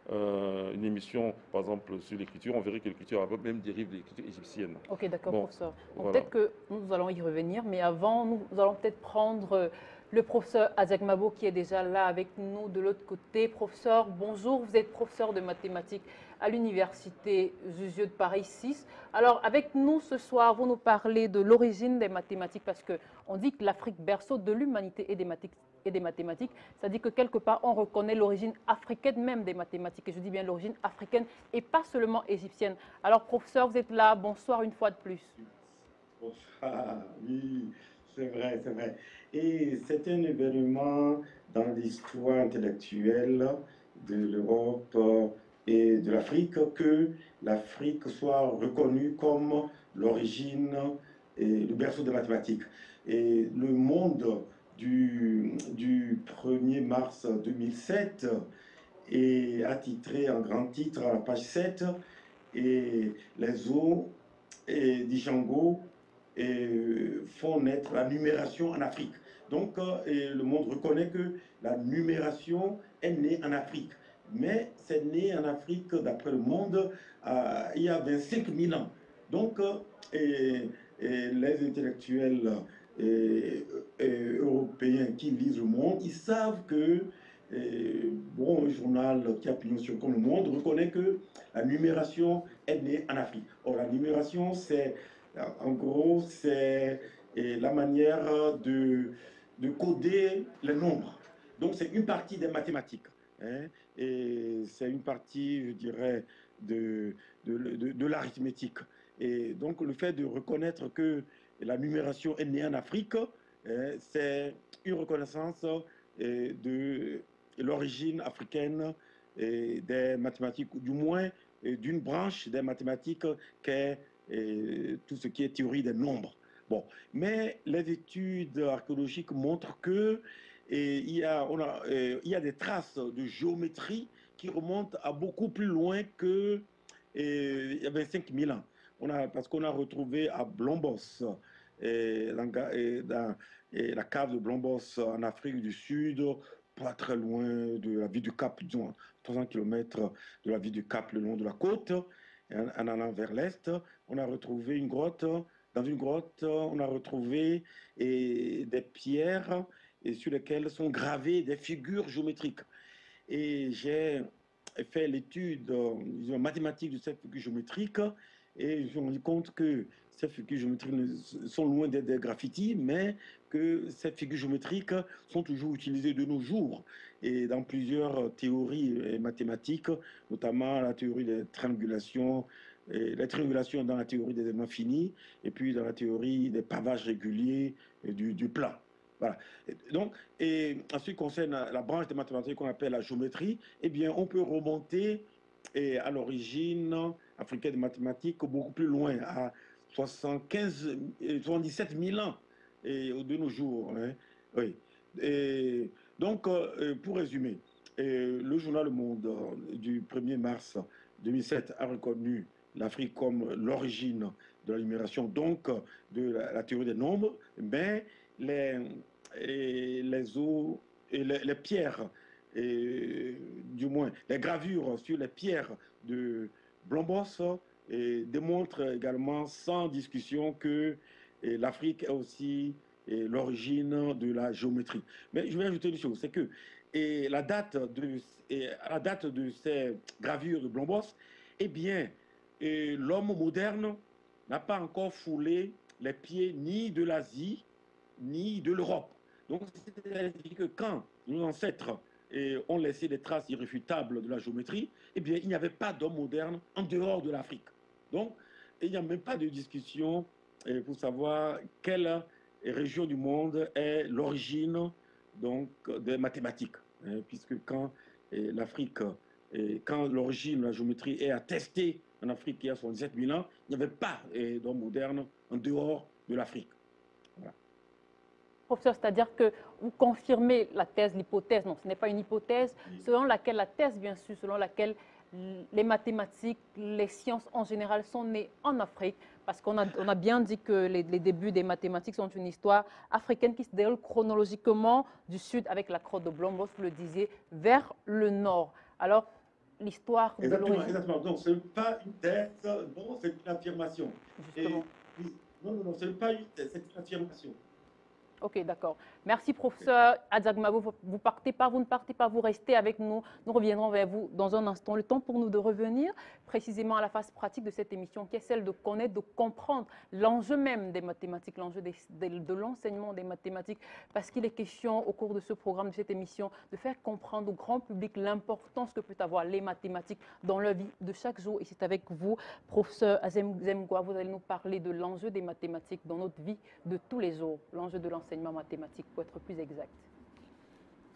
une émission, par exemple, sur l'écriture, on verrait que l'écriture arabe même dérive de l'écriture égyptienne. Ok, d'accord, Bon, professeur. voilà. Peut-être que nous allons y revenir, mais avant, nous allons peut-être prendre le professeur Azak Mabo qui est déjà là avec nous de l'autre côté. Professeur, bonjour, vous êtes professeur de mathématiques à l'université Jussieu de Paris 6. Alors, avec nous ce soir, vous nous parlez de l'origine des mathématiques parce qu'on dit que l'Afrique, berceau de l'humanité et des mathématiques, ça dit que quelque part, on reconnaît l'origine africaine même des mathématiques. Et je dis bien l'origine africaine et pas seulement égyptienne. Alors, professeur, vous êtes là. Bonsoir une fois de plus. Bonsoir, oui, c'est vrai, c'est vrai. Et c'est un événement dans l'histoire intellectuelle de l'Europe et de l'Afrique que l'Afrique soit reconnue comme l'origine et le berceau des mathématiques. Et le monde du 1er mars 2007 est attitré en grand titre à la page 7 et les eaux d'Ishango font naître la numération en Afrique. Donc, le monde reconnaît que la numération est née en Afrique. Mais c'est né en Afrique, d'après le monde, il y a 25 000 ans. Donc, les intellectuels européens qui lisent le monde, ils savent que un journal qui a pignon sur comme le monde reconnaît que la numération est née en Afrique. Or, la numération, c'est, en gros, c'est la manière de coder les nombres. Donc, c'est une partie des mathématiques. hein, et c'est une partie, je dirais, de l'arithmétique. Et donc, le fait de reconnaître que la numération est née en Afrique, c'est une reconnaissance de l'origine africaine des mathématiques, ou du moins d'une branche des mathématiques qu'est tout ce qui est théorie des nombres. Bon, mais les études archéologiques montrent que il y a des traces de géométrie qui remontent à beaucoup plus loin que il y avait 5000 ans. Parce qu'on a retrouvé à Blombos, dans la cave de Blombos en Afrique du Sud, pas très loin de la ville du Cap, disons, 300 km de la ville du Cap, le long de la côte, en allant vers l'est. On a retrouvé une grotte. Dans une grotte, on a retrouvé des pierres sur lesquelles sont gravées des figures géométriques. Et j'ai fait l'étude mathématique de ces figures géométriques et je me suis rendu compte que ces figures géométriques sont loin d'être des graffitis, mais que ces figures géométriques sont toujours utilisées de nos jours et dans plusieurs théories mathématiques, notamment la théorie des triangulations, la triangulation dans la théorie des éléments finis et puis dans la théorie des pavages réguliers du plan. Voilà. Donc, en ce qui concerne la branche des mathématiques qu'on appelle la géométrie, eh bien, on peut remonter à l'origine africaine des mathématiques beaucoup plus loin, à 77 000 ans de nos jours. Hein. Oui. Donc, pour résumer, le journal Le Monde du 1er mars 2007 a reconnu l'Afrique comme l'origine de la numération, donc de la théorie des nombres, mais les pierres, du moins les gravures sur les pierres de Blombos démontrent également sans discussion que l'Afrique est aussi l'origine de la géométrie. Mais je vais ajouter une chose, c'est que à la date de ces gravures de Blombos, eh bien, l'homme moderne n'a pas encore foulé les pieds ni de l'Asie, ni de l'Europe. Donc, c'est-à-dire que quand nos ancêtres ont laissé des traces irréfutables de la géométrie, eh bien, il n'y avait pas d'homme moderne en dehors de l'Afrique. Donc, il n'y a même pas de discussion pour savoir quelle région du monde est l'origine des mathématiques. Puisque quand l'Afrique, quand l'origine de la géométrie est attestée en Afrique il y a 77 000 ans, il n'y avait pas d'homme moderne en dehors de l'Afrique. Voilà. Professeur, c'est-à-dire que vous confirmez la thèse, l'hypothèse, non, ce n'est pas une hypothèse, selon laquelle la thèse, bien sûr, selon laquelle les mathématiques, les sciences en général sont nées en Afrique, parce qu'on a bien dit que les débuts des mathématiques sont une histoire africaine qui se déroule chronologiquement du sud avec la crotte de Blombos, vous le disiez, vers le nord. Alors, l'histoire de l'origine... Exactement. Donc, ce n'est pas une thèse, non, c'est une affirmation. Justement. Non, ce n'est pas une thèse, c'est une affirmation. Ok, d'accord. Merci, professeur Adzagma. Vous ne partez pas, vous restez avec nous. Nous reviendrons vers vous dans un instant. Le temps pour nous de revenir précisément à la phase pratique de cette émission, qui est celle de connaître, de comprendre l'enjeu même des mathématiques, l'enjeu de l'enseignement des mathématiques, parce qu'il est question au cours de ce programme, de cette émission, de faire comprendre au grand public l'importance que peut avoir les mathématiques dans leur vie de chaque jour. Et c'est avec vous, professeur Zemgwa, vous allez nous parler de l'enjeu des mathématiques dans notre vie de tous les jours, l'enjeu de l'enseignement mathématique, pour être plus exact.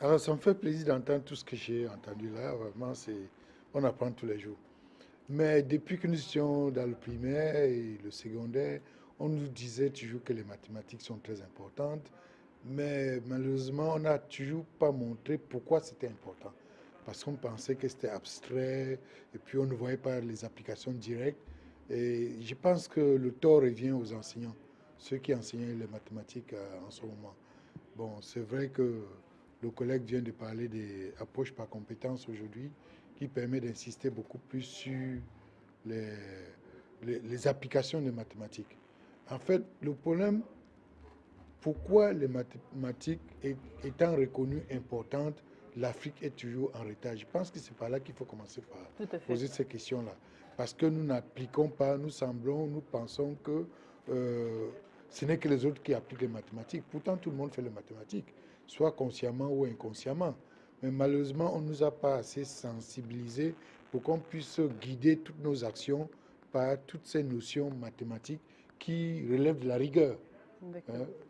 Alors, ça me fait plaisir d'entendre tout ce que j'ai entendu là. Vraiment, on apprend tous les jours. Mais depuis que nous étions dans le primaire et le secondaire, on nous disait toujours que les mathématiques sont très importantes. Mais malheureusement, on n'a toujours pas montré pourquoi c'était important. Parce qu'on pensait que c'était abstrait et puis on ne voyait pas les applications directes. Et je pense que le tort revient aux enseignants, ceux qui enseignaient les mathématiques en ce moment. Bon, c'est vrai que le collègue vient de parler des approches par compétences aujourd'hui, qui permet d'insister beaucoup plus sur les applications des mathématiques. En fait, le problème, pourquoi les mathématiques étant reconnues importantes, l'Afrique est toujours en retard. Je pense que c'est par là qu'il faut commencer par poser ces questions-là. Parce que nous n'appliquons pas, nous pensons que ce n'est que les autres qui appliquent les mathématiques. Pourtant, tout le monde fait les mathématiques, soit consciemment ou inconsciemment. mais malheureusement, on ne nous a pas assez sensibilisés pour qu'on puisse guider toutes nos actions par toutes ces notions mathématiques qui relèvent de la rigueur.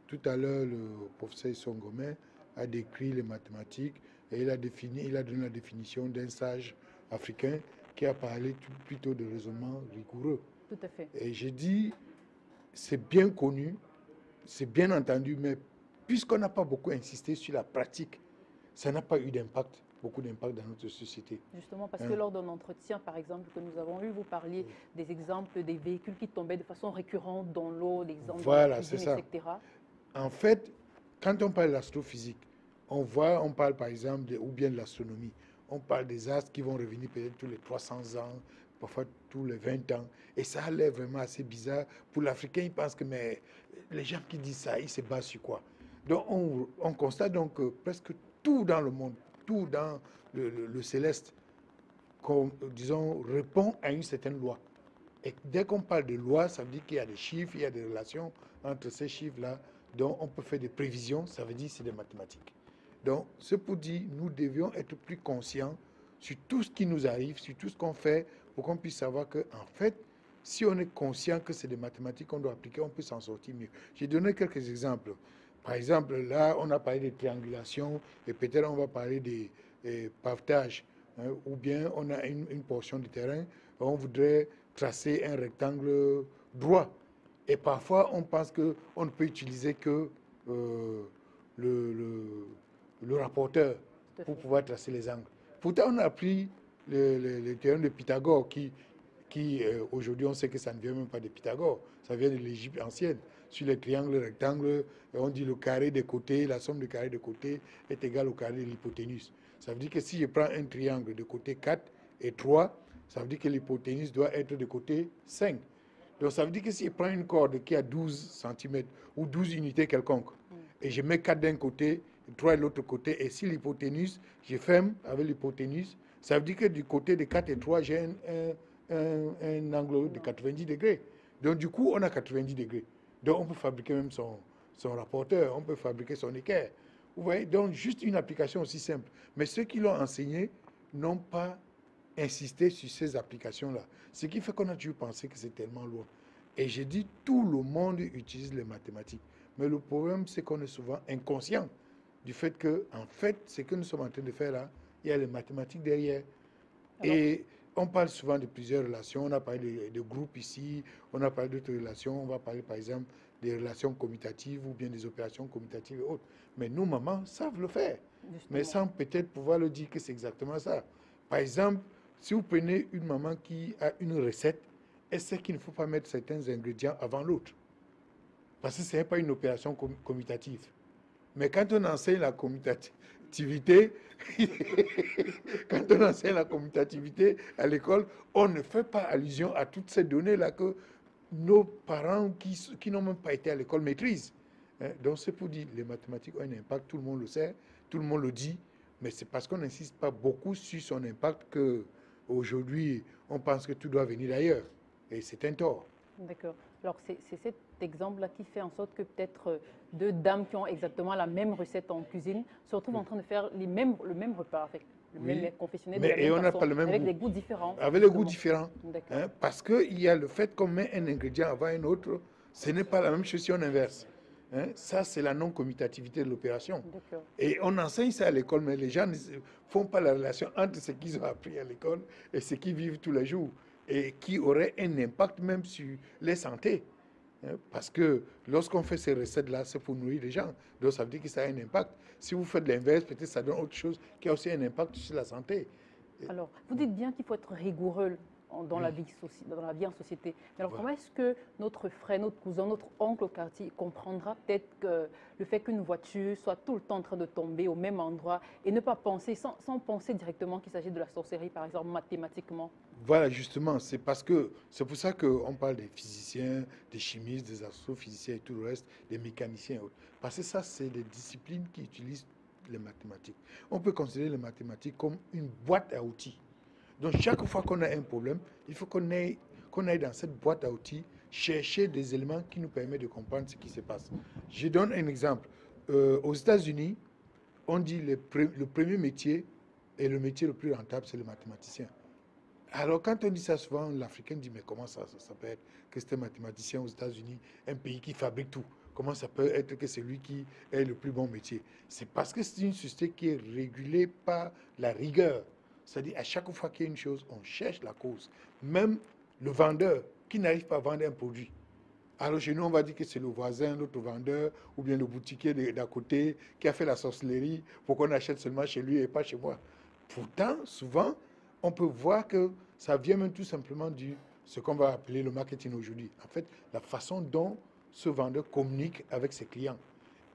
Tout à l'heure, le professeur Songomé a décrit les mathématiques et il a donné la définition d'un sage africain qui a parlé plutôt de raisonnement rigoureux. Tout à fait. Et j'ai dit, c'est bien connu, c'est bien entendu, mais puisqu'on n'a pas beaucoup insisté sur la pratique, ça n'a pas eu d'impact, beaucoup d'impact dans notre société. Justement, parce que lors d'un entretien, par exemple, que nous avons eu, vous parliez des exemples des véhicules qui tombaient de façon récurrente dans l'eau, des exemples de la cuisine, etc. En fait, quand on parle de l'astrophysique, on parle par exemple, ou bien de l'astronomie, on parle des astres qui vont revenir peut-être tous les 300 ans, parfois tous les 20 ans. Et ça a l'air vraiment assez bizarre. Pour l'Africain, il pense que mais, les gens qui disent ça, ils se basent sur quoi? Donc on constate donc que presque tout dans le monde, tout dans le céleste, disons, répond à une certaine loi. Et dès qu'on parle de loi, ça veut dire qu'il y a des chiffres, il y a des relations entre ces chiffres-là, donc on peut faire des prévisions, ça veut dire que c'est des mathématiques. Donc, ce pour dire, nous devions être plus conscients sur tout ce qui nous arrive, sur tout ce qu'on fait, pour qu'on puisse savoir que, en fait, si on est conscient que c'est des mathématiques qu'on doit appliquer, on peut s'en sortir mieux. J'ai donné quelques exemples. Par exemple, là, on a parlé de triangulation et peut-être on va parler des pavetages. Hein, ou bien on a une portion du terrain, on voudrait tracer un rectangle droit. Et parfois, on pense qu'on ne peut utiliser que le rapporteur pour pouvoir tracer les angles. Pourtant, on a pris le théorème de Pythagore qui aujourd'hui, on sait que ça ne vient même pas de Pythagore, ça vient de l'Égypte ancienne. Sur les triangles, rectangles, on dit le carré des côtés, la somme des carrés des côtés est égale au carré de l'hypoténuse. Ça veut dire que si je prends un triangle de côté 4 et 3, ça veut dire que l'hypoténuse doit être de côté 5. Donc ça veut dire que si je prends une corde qui a 12 cm ou 12 unités quelconques, et je mets 4 d'un côté, 3 de l'autre côté, et si l'hypoténuse, je ferme avec l'hypoténuse, ça veut dire que du côté de 4 et 3, j'ai un angle de 90 degrés. Donc du coup, on a 90 degrés. Donc on peut fabriquer même son rapporteur, on peut fabriquer son équerre. Vous voyez, donc juste une application aussi simple. Mais ceux qui l'ont enseigné n'ont pas insisté sur ces applications-là. Ce qui fait qu'on a toujours pensé que c'est tellement loin. Et j'ai dit, tout le monde utilise les mathématiques. Mais le problème, c'est qu'on est souvent inconscient du fait que, en fait, ce que nous sommes en train de faire là, il y a les mathématiques derrière. Alors, et on parle souvent de plusieurs relations. On a parlé de groupes ici, on a parlé d'autres relations. On va parler, par exemple, des relations commutatives ou bien des opérations commutatives et autres. Mais nos mamans savent le faire, mais sans peut-être pouvoir le dire que c'est exactement ça. Par exemple, si vous prenez une maman qui a une recette, elle sait qu'il ne faut pas mettre certains ingrédients avant l'autre. Parce que ce n'est pas une opération commutative. Mais quand on enseigne la commutativité, à l'école, on ne fait pas allusion à toutes ces données-là que nos parents qui n'ont même pas été à l'école maîtrisent. Donc c'est pour dire, les mathématiques ont un impact, tout le monde le sait, tout le monde le dit, mais c'est parce qu'on n'insiste pas beaucoup sur son impact qu'aujourd'hui, on pense que tout doit venir d'ailleurs. Et c'est un tort. D'accord. Alors, c'est cet exemple-là qui fait en sorte que peut-être deux dames qui ont exactement la même recette en cuisine se retrouvent en train de faire le même repas avec le même confessionnel, et on n'a pas le même avec goût. des goûts différents. Avec les goûts différents. Hein, parce qu'il y a le fait qu'on met un ingrédient avant un autre, ce n'est pas la même chose si on inverse. Hein, ça, c'est la non-commutativité de l'opération. Et on enseigne ça à l'école, mais les gens ne font pas la relation entre ce qu'ils ont appris à l'école et ce qu'ils vivent tous les jours, et qui aurait un impact même sur les santé. Hein, parce que lorsqu'on fait ces recettes-là, c'est pour nourrir les gens. Donc ça veut dire que ça a un impact. Si vous faites l'inverse, peut-être ça donne autre chose qui a aussi un impact sur la santé. Alors, vous dites bien qu'il faut être rigoureux dans la vie en société. Mais alors, comment est-ce que notre frère, notre cousin, notre oncle au quartier comprendra peut-être que le fait qu'une voiture soit tout le temps en train de tomber au même endroit et ne pas penser, sans penser directement qu'il s'agit de la sorcellerie, par exemple, mathématiquement? Voilà, justement, c'est pour ça qu'on parle des physiciens, des chimistes, des astrophysiciens et tout le reste, des mécaniciens et autres. Parce que ça, c'est des disciplines qui utilisent les mathématiques. On peut considérer les mathématiques comme une boîte à outils. Donc, chaque fois qu'on a un problème, il faut qu'on aille dans cette boîte à outils chercher des éléments qui nous permettent de comprendre ce qui se passe. Je donne un exemple. Aux États-Unis, on dit le premier métier et le métier le plus rentable, c'est le mathématicien. Alors, quand on dit ça souvent, l'Africain dit, mais comment ça peut être que c'est un mathématicien aux États-Unis, un pays qui fabrique tout? Comment ça peut être que c'est lui qui est le plus bon métier? C'est parce que c'est une société qui est régulée par la rigueur. C'est-à-dire, à chaque fois qu'il y a une chose, on cherche la cause. Même le vendeur qui n'arrive pas à vendre un produit. Alors, chez nous, on va dire que c'est le voisin, l'autre vendeur, ou bien le boutiquier d'à côté qui a fait la sorcellerie pour qu'on achète seulement chez lui et pas chez moi. Pourtant, souvent, on peut voir que ça vient même tout simplement du ce qu'on va appeler le marketing aujourd'hui. En fait, la façon dont ce vendeur communique avec ses clients.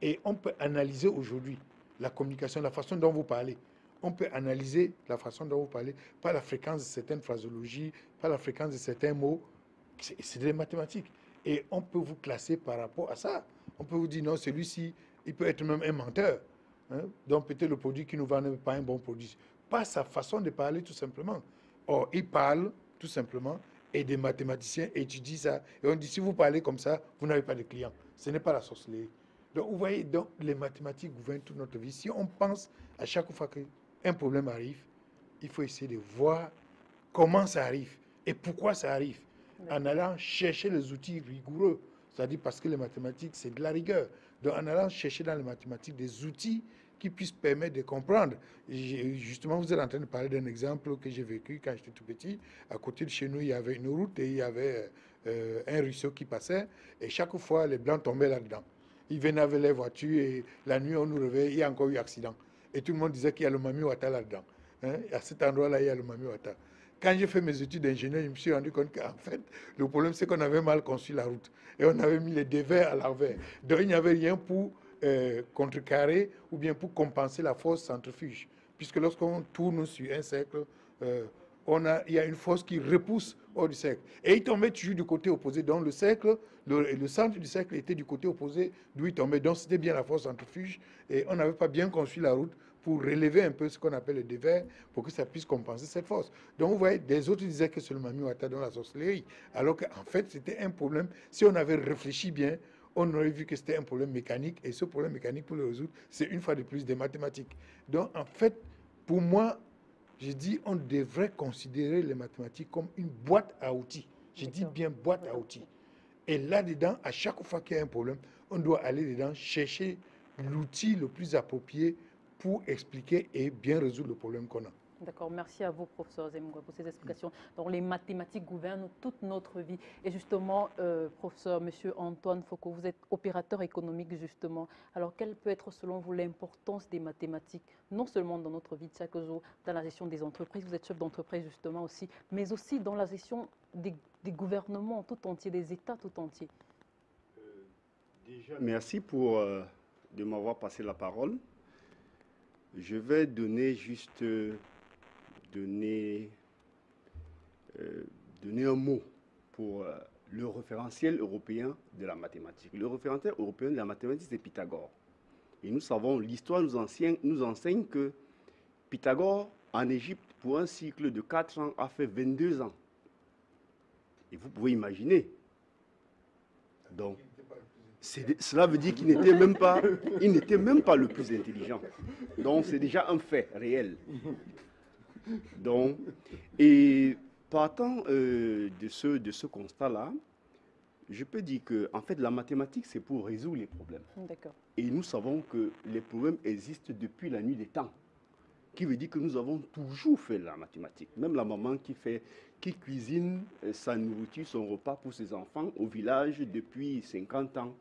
Et on peut analyser aujourd'hui la communication, la façon dont vous parlez. On peut analyser la façon dont vous parlez par la fréquence de certaines phrasologies, par la fréquence de certains mots. C'est des mathématiques. Et on peut vous classer par rapport à ça. On peut vous dire, non, celui-ci, il peut être même un menteur. Hein? Donc peut-être le produit qui nous vend n'est pas un bon produit. Pas sa façon de parler tout simplement. Or, il parle tout simplement et des mathématiciens étudient ça. Et on dit, si vous parlez comme ça, vous n'avez pas de clients. Ce n'est pas la sorcellerie. Donc, vous voyez, donc, les mathématiques gouvernent toute notre vie. Si on pense à chaque fois qu'un problème arrive, il faut essayer de voir comment ça arrive et pourquoi ça arrive, en allant chercher les outils rigoureux. C'est-à-dire parce que les mathématiques, c'est de la rigueur. Donc, en allant chercher dans les mathématiques des outils qui puissent permettre de comprendre. Justement, vous êtes en train de parler d'un exemple que j'ai vécu quand j'étais tout petit. À côté de chez nous, il y avait une route et il y avait un ruisseau qui passait. Et chaque fois, les Blancs tombaient là-dedans. Ils venaient avec les voitures et la nuit, on nous réveillait, il y a encore eu accident. Et tout le monde disait qu'il y a le Mami Wata là-dedans. Hein? À cet endroit-là, il y a le Mami Wata. Quand j'ai fait mes études d'ingénieur, je me suis rendu compte qu'en fait, le problème, c'est qu'on avait mal conçu la route. Et on avait mis les dévers à l'envers. Donc, il n'y avait rien pour contrecarrer ou bien pour compenser la force centrifuge. Puisque lorsqu'on tourne sur un cercle, il y a une force qui repousse hors du cercle. Et il tombait toujours du côté opposé. Donc le cercle, le centre du cercle était du côté opposé d'où il tombait. Donc c'était bien la force centrifuge. Et on n'avait pas bien conçu la route pour relever un peu ce qu'on appelle le dévers, pour que ça puisse compenser cette force. Donc vous voyez, des autres disaient que c'est le Mami Wata dans la sorcellerie. Alors qu'en fait, c'était un problème. Si on avait réfléchi bien, on aurait vu que c'était un problème mécanique. Et ce problème mécanique, pour le résoudre, c'est une fois de plus des mathématiques. Donc en fait, pour moi, je dis on devrait considérer les mathématiques comme une boîte à outils. Je dis bien boîte à outils. Et là-dedans, à chaque fois qu'il y a un problème, on doit aller dedans chercher l'outil le plus approprié pour expliquer et bien résoudre le problème qu'on a. D'accord, merci à vous, professeur Zemmoura, pour ces explications. Donc, les mathématiques gouvernent toute notre vie. Et justement, professeur, monsieur Antoine Foucault, vous êtes opérateur économique, justement. Alors, quelle peut être, selon vous, l'importance des mathématiques, non seulement dans notre vie de chaque jour, dans la gestion des entreprises, vous êtes chef d'entreprise, justement, aussi, mais aussi dans la gestion des gouvernements tout entiers, des États tout entiers? Déjà, merci de m'avoir passé la parole. Je vais donner juste... donner un mot pour le référentiel européen de la mathématique. Le référentiel européen de la mathématique, c'est Pythagore. Et nous savons, l'histoire nous enseigne que Pythagore, en Égypte, pour un cycle de 4 ans, a fait 22 ans. Et vous pouvez imaginer. Donc, cela veut dire qu'il n'était même pas le plus intelligent. Donc, c'est déjà un fait réel. Donc, et partant de ce constat-là, je peux dire que en fait, la mathématique, c'est pour résoudre les problèmes. D'accord. Et nous savons que les problèmes existent depuis la nuit des temps. Qui veut dire que nous avons toujours fait la mathématique. Même la maman qui cuisine sa nourriture, son repas pour ses enfants au village depuis 50 ans,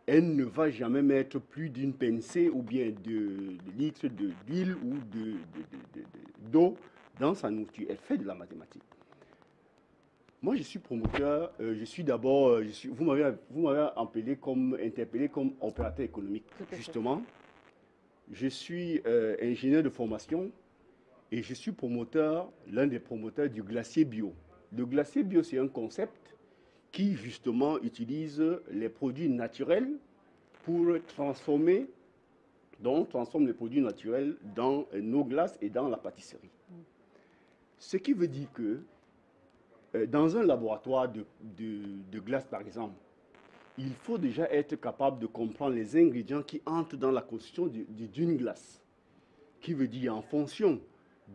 elle ne va jamais mettre plus d'une pincée ou bien de litres d'huile ou d'eau dans sa nourriture. Elle fait de la mathématique. Moi, je suis promoteur, vous m'avez interpellé comme opérateur économique. Justement, je suis ingénieur de formation et je suis l'un des promoteurs du glacier bio. Le glacier bio, c'est un concept qui justement utilise les produits naturels pour transforme les produits naturels dans nos glaces et dans la pâtisserie. Ce qui veut dire que dans un laboratoire de glace, par exemple, il faut déjà être capable de comprendre les ingrédients qui entrent dans la constitution d'une glace. Qui veut dire en fonction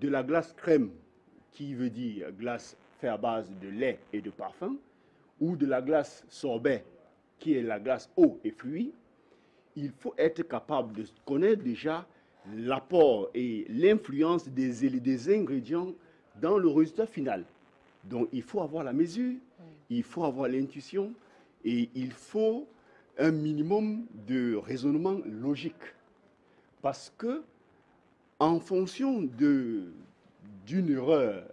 de la glace crème, qui veut dire glace faite à base de lait et de parfum, ou de la glace sorbet, qui est la glace eau et fruits, il faut être capable de connaître déjà l'apport et l'influence des ingrédients dans le résultat final. Donc, il faut avoir la mesure, il faut avoir l'intuition et il faut un minimum de raisonnement logique. Parce que, en fonction d'une erreur,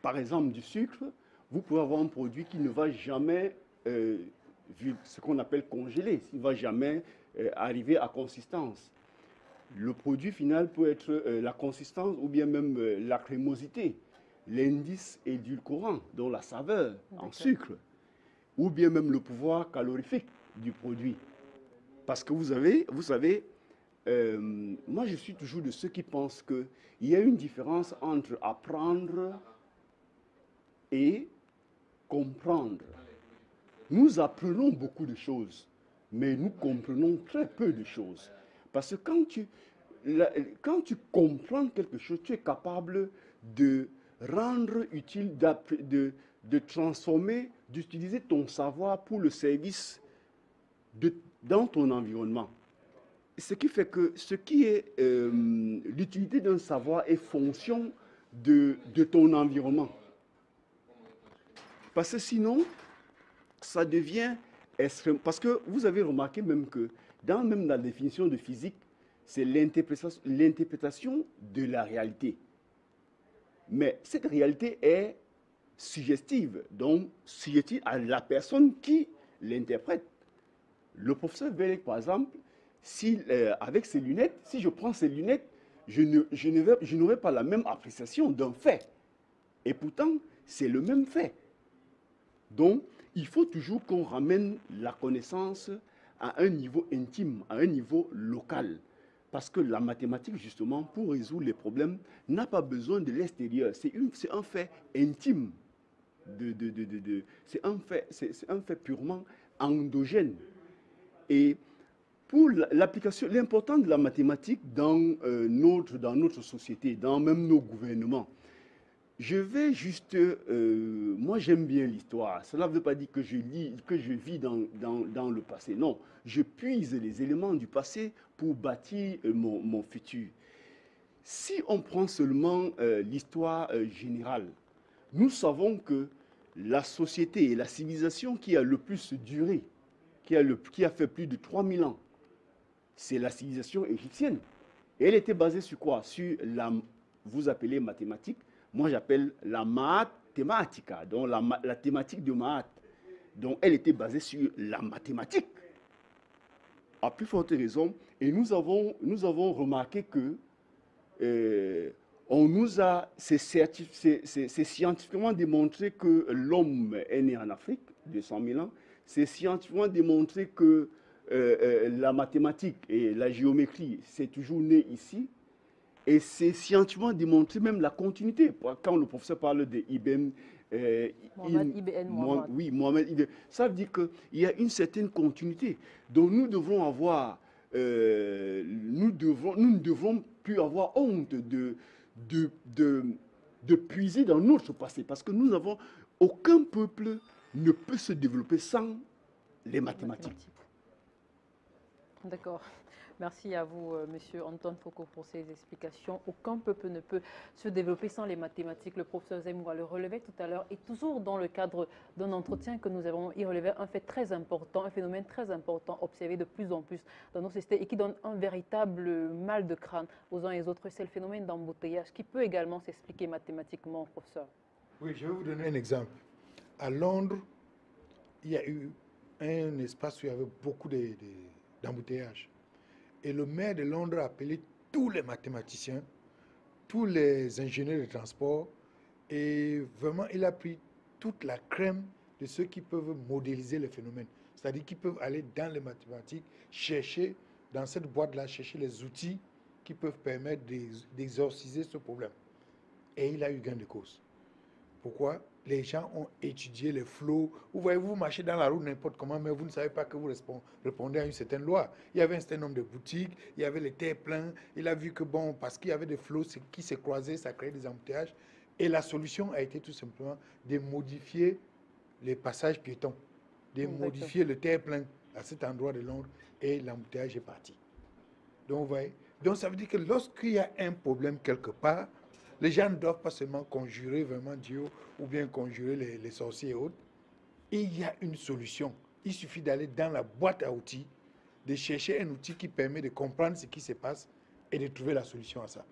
par exemple du sucre, vous pouvez avoir un produit qui ne va jamais, vu ce qu'on appelle congelé, il ne va jamais arriver à consistance. Le produit final peut être la consistance ou bien même la crémosité, l'indice édulcorant, dont la saveur en sucre, ou bien même le pouvoir calorifique du produit. Parce que vous savez, moi je suis toujours de ceux qui pensent qu'il y a une différence entre apprendre et comprendre. Nous apprenons beaucoup de choses, mais nous comprenons très peu de choses. Parce que quand tu comprends quelque chose, tu es capable de rendre utile, de transformer, d'utiliser ton savoir pour le service dans ton environnement. Ce qui fait que l'utilité d'un savoir est fonction de ton environnement. Parce que sinon, ça devient extrême. Parce que vous avez remarqué même que même la définition de physique, c'est l'interprétation de la réalité. Mais cette réalité est suggestive, donc suggestive à la personne qui l'interprète. Le professeur Vélec, par exemple, avec ses lunettes, si je prends ses lunettes, je n'aurai pas la même appréciation d'un fait. Et pourtant, c'est le même fait. Donc, il faut toujours qu'on ramène la connaissance à un niveau intime, à un niveau local. Parce que la mathématique, justement, pour résoudre les problèmes, n'a pas besoin de l'extérieur. C'est un fait intime. C'est un fait purement endogène. Et pour l'application, l'importance de la mathématique dans notre société, dans même nos gouvernements, je vais juste... moi, j'aime bien l'histoire. Cela ne veut pas dire que je vis dans le passé. Non, je puise les éléments du passé pour bâtir mon futur. Si on prend seulement l'histoire générale, nous savons que la société et la civilisation qui a le plus duré, qui a fait plus de 3000 ans, c'est la civilisation égyptienne. Et elle était basée sur quoi? Sur vous appelez mathématiques, moi j'appelle la mathématica, donc la thématique de Maat. Donc elle était basée sur la mathématique. À plus forte raison, et nous avons remarqué que c'est scientifiquement démontré que l'homme est né en Afrique, 200 000 ans. C'est scientifiquement démontré que la mathématique et la géométrie, c'est toujours né ici. Et c'est scientifiquement démontré même la continuité. Quand le professeur parle de Mohamed Ibn, ça veut dire qu'il y a une certaine continuité. Donc nous devrons avoir, nous ne devrons plus avoir honte de puiser dans notre passé. Parce que nous avons, aucun peuple ne peut se développer sans les mathématiques. D'accord. Merci à vous, Monsieur Antoine Foucault, pour ces explications. Aucun peuple ne peut se développer sans les mathématiques. Le professeur Zemmour le relevait tout à l'heure. Et toujours dans le cadre d'un entretien que nous avons, il relevait un fait très important, un phénomène très important observé de plus en plus dans nos sociétés et qui donne un véritable mal de crâne aux uns et aux autres. C'est le phénomène d'embouteillage qui peut également s'expliquer mathématiquement, professeur. Oui, je vais vous donner un exemple. À Londres, il y a eu un espace où il y avait beaucoup d'embouteillages. Et le maire de Londres a appelé tous les mathématiciens, tous les ingénieurs de transport, et vraiment, il a pris toute la crème de ceux qui peuvent modéliser les phénomènes. C'est-à-dire qu'ils peuvent aller dans les mathématiques, chercher, dans cette boîte-là, chercher les outils qui peuvent permettre d'exorciser ce problème. Et il a eu gain de cause. Pourquoi? les gens ont étudié les flots. Vous voyez, vous marchez dans la rue n'importe comment, mais vous ne savez pas que vous répondez à une certaine loi. Il y avait un certain nombre de boutiques, il y avait les terres pleins. Il a vu que, bon, parce qu'il y avait des flots qui se croisaient, ça créait des embouteillages. Et la solution a été tout simplement de modifier les passages piétons, de modifier le terre-plein à cet endroit de Londres, et l'embouteillage est parti. Donc, vous voyez, donc ça veut dire que lorsqu'il y a un problème quelque part, les gens ne doivent pas seulement conjurer vraiment Dieu ou bien conjurer les sorciers et autres. Il y a une solution. Il suffit d'aller dans la boîte à outils, de chercher un outil qui permet de comprendre ce qui se passe et de trouver la solution à ça.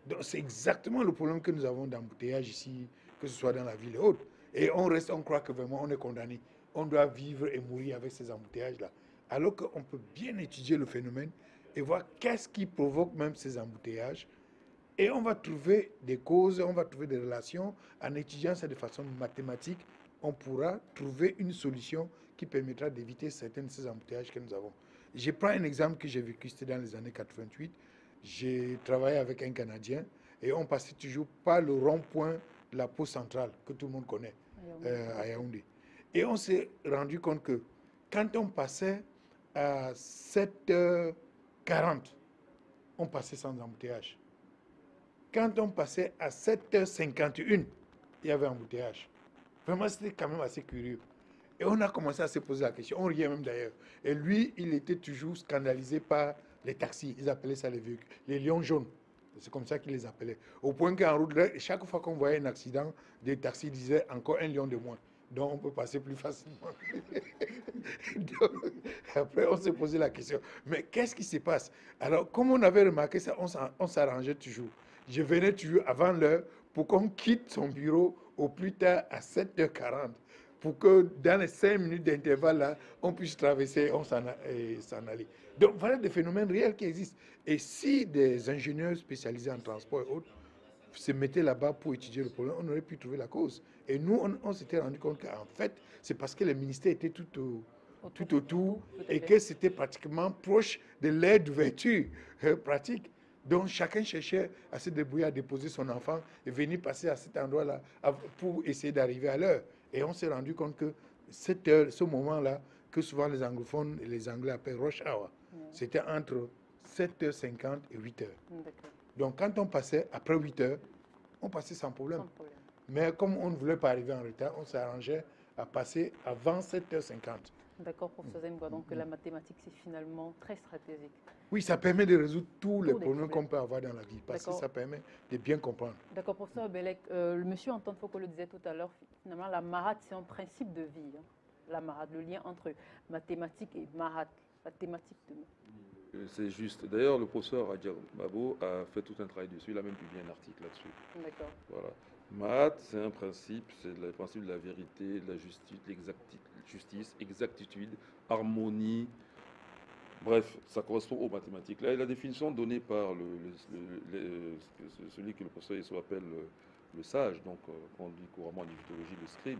Donc c'est exactement le problème que nous avons d'embouteillage ici, que ce soit dans la ville et autres. Et on croit que vraiment on est condamné. On doit vivre et mourir avec ces embouteillages-là. Alors qu'on peut bien étudier le phénomène et voir qu'est-ce qui provoque même ces embouteillages. Et on va trouver des causes, on va trouver des relations. En étudiant ça de façon mathématique, on pourra trouver une solution qui permettra d'éviter certains de ces embouteillages que nous avons. Je prends un exemple que j'ai vécu, c'était dans les années 88. J'ai travaillé avec un Canadien et on passait toujours par le rond-point de la Poste centrale, que tout le monde connaît, à Yaoundé. Et on s'est rendu compte que quand on passait à 7h40, on passait sans embouteillage. Quand on passait à 7h51, il y avait un embouteillage. Vraiment, c'était quand même assez curieux. Et on a commencé à se poser la question. On riait même d'ailleurs. Et lui, il était toujours scandalisé par les taxis. Ils appelaient ça les véhicules, les lions jaunes. C'est comme ça qu'ils les appelaient. Au point qu'en route, chaque fois qu'on voyait un accident, des taxis disaient encore un lion de moins. Donc on peut passer plus facilement. Donc, après, on s'est posé la question. Mais qu'est-ce qui se passe? Alors, comme on avait remarqué ça, on s'arrangeait toujours. Je venais toujours avant l'heure pour qu'on quitte son bureau au plus tard à 7h40. Pour que dans les 5 minutes d'intervalle, là, on puisse traverser et s'en aller. Donc voilà des phénomènes réels qui existent. Et si des ingénieurs spécialisés en transport et autres se mettaient là-bas pour étudier le problème, on aurait pu trouver la cause. Et nous, on s'était rendu compte qu'en fait, c'est parce que les ministères étaient tout autour et que c'était pratiquement proche de l'aire d'ouverture pratique. Donc chacun cherchait à se débrouiller, à déposer son enfant et venir passer à cet endroit-là pour essayer d'arriver à l'heure. Et on s'est rendu compte que ce moment-là, que souvent les anglophones et les anglais appellent rush hour, c'était entre 7h50 et 8h. Donc quand on passait après 8h, on passait sans problème. Mais comme on ne voulait pas arriver en retard, on s'arrangeait à passer avant 7h50. D'accord, professeur Zengwa. Donc la mathématique, c'est finalement très stratégique. Oui, ça permet de résoudre tous les problèmes qu'on peut avoir dans la vie, parce que ça permet de bien comprendre. D'accord, professeur Belek, le monsieur Antoine Foucault le disait tout à l'heure, finalement, la marade, c'est un principe de vie. Hein. La marade, le lien entre mathématiques et marade, la thématique de... C'est juste. D'ailleurs, le professeur Adja Babo a fait tout un travail dessus, il a même publié un article là-dessus. D'accord. Voilà. Math, c'est un principe, c'est le principe de la vérité, de la justice, exactitude, harmonie. Bref, ça correspond aux mathématiques. Là, la définition donnée par celui que le professeur Esso appelle le sage, donc on dit couramment en égyptologie le scribe,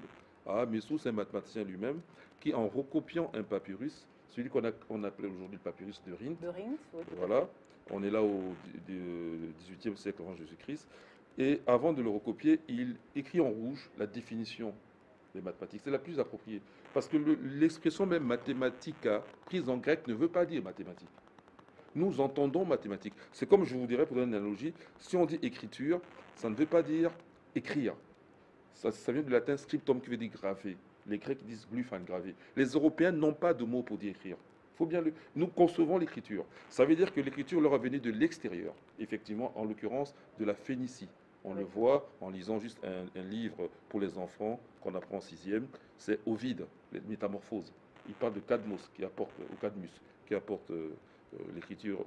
Mesou, c'est un mathématicien lui-même qui, en recopiant un papyrus, celui qu'on appelait aujourd'hui le papyrus de Rhind, oui, voilà, on est là au XVIIIe siècle avant Jésus-Christ, et avant de le recopier, il écrit en rouge la définition des mathématiques. C'est la plus appropriée. Parce que l'expression même mathématica, prise en grec, ne veut pas dire mathématique. Nous entendons mathématiques. C'est comme je vous dirais, pour donner une analogie, si on dit écriture, ça ne veut pas dire écrire. Ça vient du latin scriptum qui veut dire graver. Les Grecs disent glyphan, graver. Les Européens n'ont pas de mot pour dire écrire. Faut bien Nous concevons l'écriture. Ça veut dire que l'écriture leur a venu de l'extérieur. Effectivement, en l'occurrence, de la Phénicie. On le voit en lisant juste un livre pour les enfants qu'on apprend en 6e, c'est Ovide, les Métamorphoses. Il parle de Cadmos, Cadmus, qui apporte l'écriture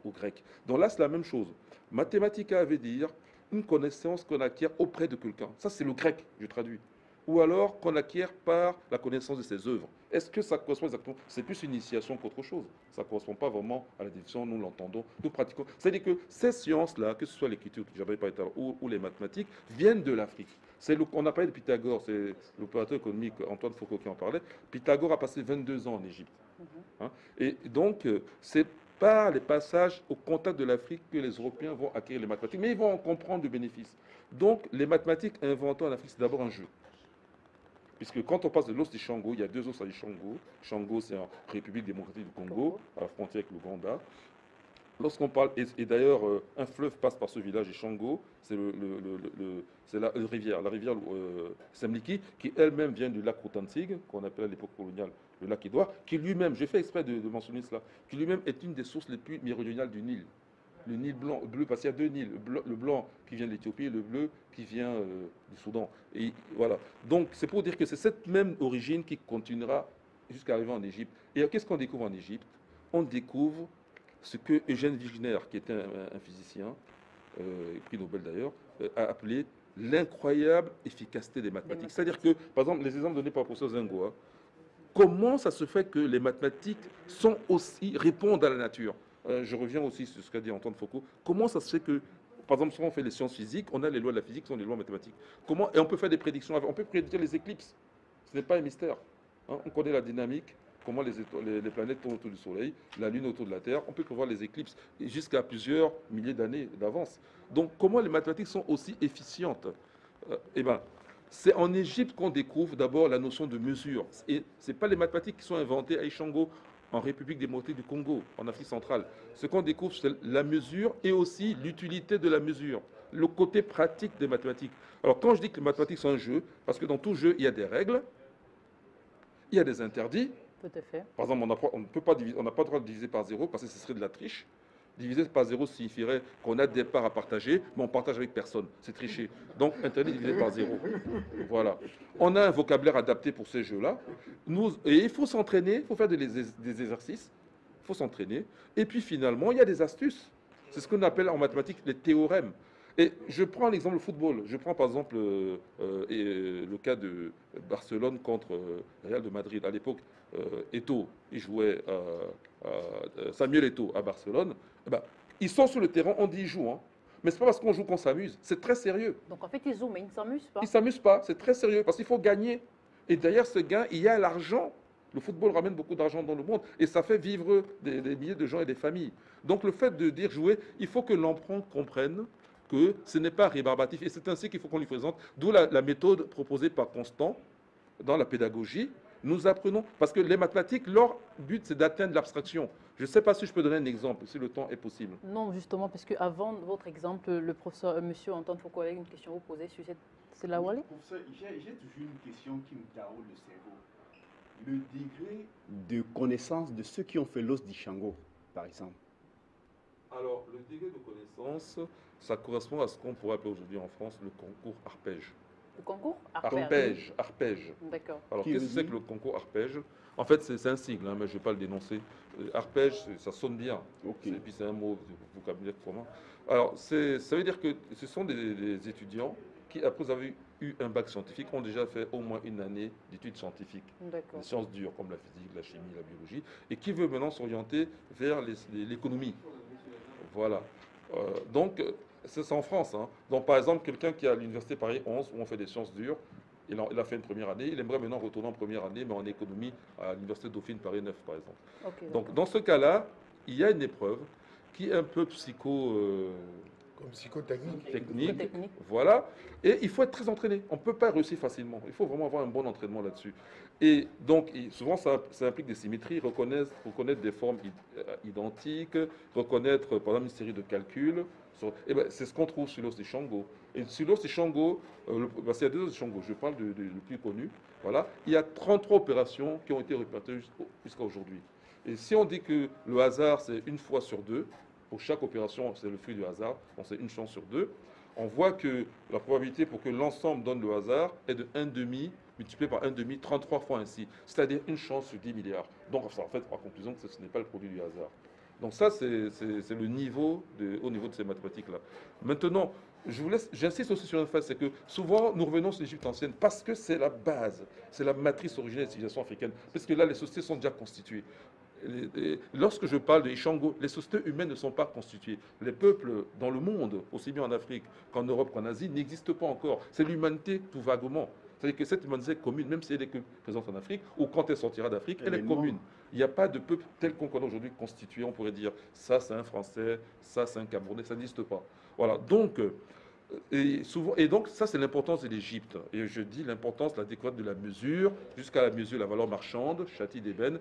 au grec. Donc là, c'est la même chose. Mathematica veut dire une connaissance qu'on acquiert auprès de quelqu'un. Ça, c'est le grec, je traduis. Ou alors qu'on acquiert par la connaissance de ses œuvres. Est-ce que ça correspond exactement? C'est plus une initiation qu'autre chose. Ça ne correspond pas vraiment à la définition, nous l'entendons, nous pratiquons. C'est-à-dire que ces sciences-là, que ce soit l'écriture, que j'avais parlé tout à l'heure, ou les mathématiques, viennent de l'Afrique. On a parlé de Pythagore, c'est l'opérateur économique Antoine Foucault qui en parlait. Pythagore a passé 22 ans en Égypte. Hein? Et donc, c'est par les passages au contact de l'Afrique que les Européens vont acquérir les mathématiques, mais ils vont en comprendre le bénéfice. Donc, les mathématiques inventées en Afrique, c'est d'abord un jeu. Puisque quand on passe de l'os du Shango, il y a deux os à Shango. Shango, c'est en République démocratique du Congo, à la frontière avec l'Ouganda. Lorsqu'on parle, et d'ailleurs, un fleuve passe par ce village de Shango, c'est la rivière Semliki, qui elle-même vient du lac Rotantig, qu'on appelle à l'époque coloniale le lac Édouard, qui lui-même, j'ai fait exprès de mentionner cela, qui lui-même est une des sources les plus méridionales du Nil. Le Nil blanc, bleu, parce qu'il y a deux Nils, le blanc qui vient de l'Éthiopie et le bleu qui vient du Soudan. Et voilà. Donc c'est pour dire que c'est cette même origine qui continuera jusqu'à arriver en Égypte. Et qu'est-ce qu'on découvre en Égypte? On découvre ce que Eugène Wigner, qui était un physicien, prix Nobel d'ailleurs, a appelé l'incroyable efficacité des mathématiques. C'est-à-dire que, par exemple, les exemples donnés par le professeur Zengoa, comment ça se fait que les mathématiques répondent à la nature? Je reviens aussi sur ce qu'a dit Antoine Foucault. Comment ça se fait que, par exemple, si on fait les sciences physiques, on a les lois de la physique, qui sont les lois mathématiques. Et on peut faire des prédictions, on peut prédire les éclipses. Ce n'est pas un mystère. Hein. On connaît la dynamique, comment les planètes tournent autour du Soleil, la Lune autour de la Terre. On peut prévoir les éclipses jusqu'à plusieurs milliers d'années d'avance. Donc, comment les mathématiques sont aussi efficientes? Eh bien, c'est en Égypte qu'on découvre d'abord la notion de mesure. Et ce n'est pas les mathématiques qui sont inventées à Ishango, en République démocratique du Congo, en Afrique centrale. Ce qu'on découvre, c'est la mesure et aussi l'utilité de la mesure, le côté pratique des mathématiques. Alors, quand je dis que les mathématiques sont un jeu, parce que dans tout jeu, il y a des règles, il y a des interdits. Tout à fait. Par exemple, on n'a pas le droit de diviser par zéro, parce que ce serait de la triche. Diviser par zéro signifierait qu'on a des parts à partager, mais on partage avec personne. C'est tricher. Donc, interdit de diviser par zéro. Voilà. On a un vocabulaire adapté pour ces jeux-là. Et il faut s'entraîner, il faut faire des exercices, il faut s'entraîner. Et puis, finalement, il y a des astuces. C'est ce qu'on appelle en mathématiques les théorèmes. Et je prends l'exemple du football. Je prends par exemple le cas de Barcelone contre Real de Madrid. À l'époque, Eto'o, il jouait Samuel Eto'o à Barcelone. Eh ben, ils sont sur le terrain, on dit ils jouent. Hein. Mais ce n'est pas parce qu'on joue qu'on s'amuse. C'est très sérieux. Donc en fait, ils jouent, mais ils ne s'amusent pas. Ils ne s'amusent pas. C'est très sérieux parce qu'il faut gagner. Et derrière ce gain, il y a l'argent. Le football ramène beaucoup d'argent dans le monde et ça fait vivre des milliers de gens et des familles. Donc le fait de dire jouer, il faut que l'emprunt comprenne que ce n'est pas rébarbatif. Et c'est ainsi qu'il faut qu'on lui présente. D'où la méthode proposée par Constant dans la pédagogie. Nous apprenons, parce que les mathématiques, leur but, c'est d'atteindre l'abstraction. Je ne sais pas si je peux donner un exemple, si le temps est possible. Non, justement, parce qu'avant votre exemple, le professeur, monsieur Antoine Foucault, avait une question à vous poser sur c'est là où aller. Professeur, j'ai toujours une question qui me taraude le cerveau. Le degré de connaissance de ceux qui ont fait l'os d'Ishango, par exemple. Alors, le degré de connaissance, ça correspond à ce qu'on pourrait appeler aujourd'hui en France le concours arpège. Le concours Arpège. D'accord. Alors, qu'est-ce que c'est que le concours arpège? En fait, c'est un sigle, hein, mais je ne vais pas le dénoncer. Arpège, ça sonne bien. Okay. Et puis, c'est un mot de vocabulaire commun. Alors, ça veut dire que ce sont des étudiants qui, après vous avez eu un bac scientifique, ont déjà fait au moins une année d'études scientifiques. Des sciences dures, comme la physique, la chimie, la biologie, et qui veut maintenant s'orienter vers l'économie. Voilà. Donc, c'est en France. Hein. Donc, par exemple, quelqu'un qui est à l'université Paris 11, où on fait des sciences dures, il a fait une première année, il aimerait maintenant retourner en première année, mais en économie, à l'université Dauphine Paris 9, par exemple. Okay, donc, dans ce cas-là, il y a une épreuve qui est un peu comme psychotechnique. Technique. Voilà. Et il faut être très entraîné. On ne peut pas réussir facilement. Il faut vraiment avoir un bon entraînement là-dessus. Et donc, souvent, ça implique des symétries, reconnaître des formes identiques, reconnaître, par exemple, une série de calculs. Et ben, c'est ce qu'on trouve sur l'os de Shango. Et sur l'os de Shango, parce qu'il y a deux os de Shango, je parle le plus connu. Voilà. Il y a 33 opérations qui ont été répertoriées jusqu'à aujourd'hui. Et si on dit que le hasard, c'est une fois sur deux, pour chaque opération, c'est le fruit du hasard, donc c'est une chance sur deux, on voit que la probabilité pour que l'ensemble donne le hasard est de 1,5 multiplié par 1,5, 33 fois ainsi, c'est-à-dire une chance sur 10 milliards. Donc, en fait, par conclusion, que ce n'est pas le produit du hasard. Donc ça, c'est le niveau au niveau de ces mathématiques-là. Maintenant, j'insiste aussi sur une phase, c'est que souvent, nous revenons sur l'Égypte ancienne parce que c'est la base, c'est la matrice originelle des civilisations africaines, parce que là, les sociétés sont déjà constituées. Lorsque je parle de Ishango, les sociétés humaines ne sont pas constituées. Les peuples dans le monde, aussi bien en Afrique qu'en Europe qu'en Asie, n'existent pas encore. C'est l'humanité tout vaguement. C'est-à-dire que cette humanité est commune, même si elle est que présente en Afrique, ou quand elle sortira d'Afrique, elle est commune. Il n'y a pas de peuple tel qu'on connaît aujourd'hui constitué, on pourrait dire ça c'est un Français, ça c'est un Camerounais, ça n'existe pas. Voilà, donc, et donc ça c'est l'importance de l'Égypte. Et je dis l'importance, la découverte de la mesure, jusqu'à la mesure, la valeur marchande, Châti d'ébène,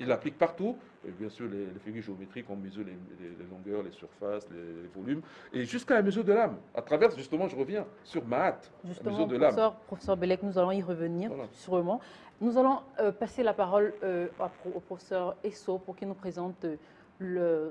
il l'applique partout. Et bien sûr, les figures géométriques, on mesure les longueurs, les surfaces, les volumes, et jusqu'à la mesure de l'âme. À travers, justement, je reviens sur Mahat, la mesure de l'âme. Professeur Bellec, nous allons y revenir sûrement. Nous allons passer la parole au professeur Esso pour qu'il nous présente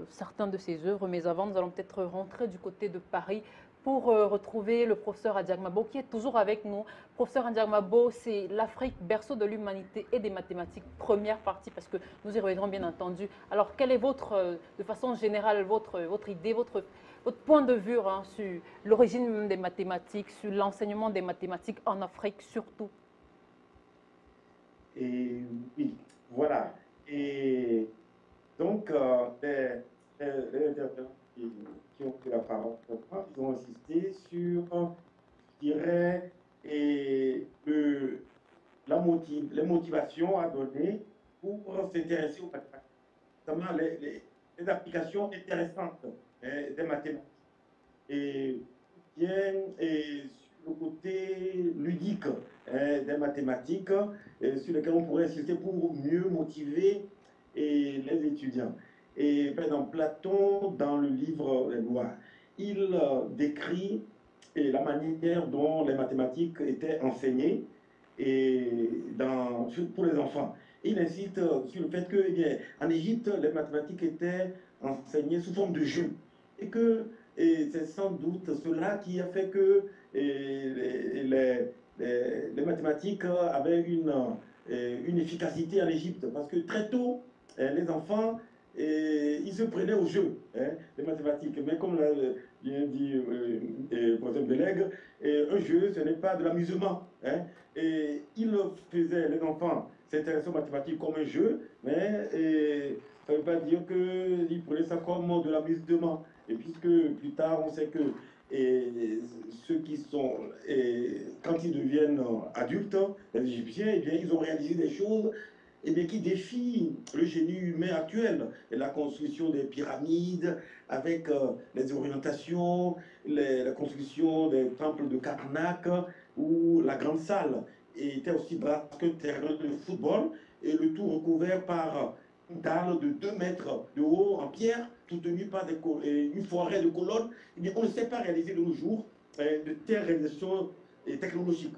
certains de ses œuvres. Mais avant, nous allons peut-être rentrer du côté de Paris pour retrouver le professeur Adiagmabo qui est toujours avec nous. Professeur Adiagmabo, c'est l'Afrique, berceau de l'humanité et des mathématiques, première partie, parce que nous y reviendrons bien entendu. Alors, quelle est de façon générale, votre idée, votre point de vue sur l'origine des mathématiques, sur l'enseignement des mathématiques en Afrique surtout? Et oui, voilà. Et donc, les qui ont pris la parole, ils ont insisté sur, je dirais, les motivations à donner pour s'intéresser aux mathématiques, notamment les applications intéressantes des mathématiques. Et bien, sur le côté ludique des mathématiques, sur lequel on pourrait insister pour mieux motiver les étudiants. Et par exemple, Platon, dans le livre Les Lois, il décrit la manière dont les mathématiques étaient enseignées pour les enfants. Il insiste sur le fait qu'en Égypte, les mathématiques étaient enseignées sous forme de jeu. Et que c'est sans doute cela qui a fait que les mathématiques avaient une efficacité en Égypte. Parce que très tôt, les enfants, ils se prenaient au jeu, les mathématiques. Mais comme l'a bien dit le professeur Bellec, un jeu, ce n'est pas de l'amusement. Et ils faisaient, les enfants s'intéressaient aux mathématiques comme un jeu, mais ça ne veut pas dire qu'ils prenaient ça comme de l'amusement. Et puisque plus tard, on sait que ceux qui sont, quand ils deviennent adultes, les Égyptiens, eh bien, ils ont réalisé des choses qui défient le génie humain actuel. Et la construction des pyramides, avec les orientations, la construction des temples de Karnak, ou la grande salle était aussi vaste qu'un terrain de football, et le tout recouvert par une dalle de 2 mètres de haut en pierre, soutenue par une forêt de colonnes. Eh bien, on ne sait pas réaliser de nos jours de telles réalisations technologiques.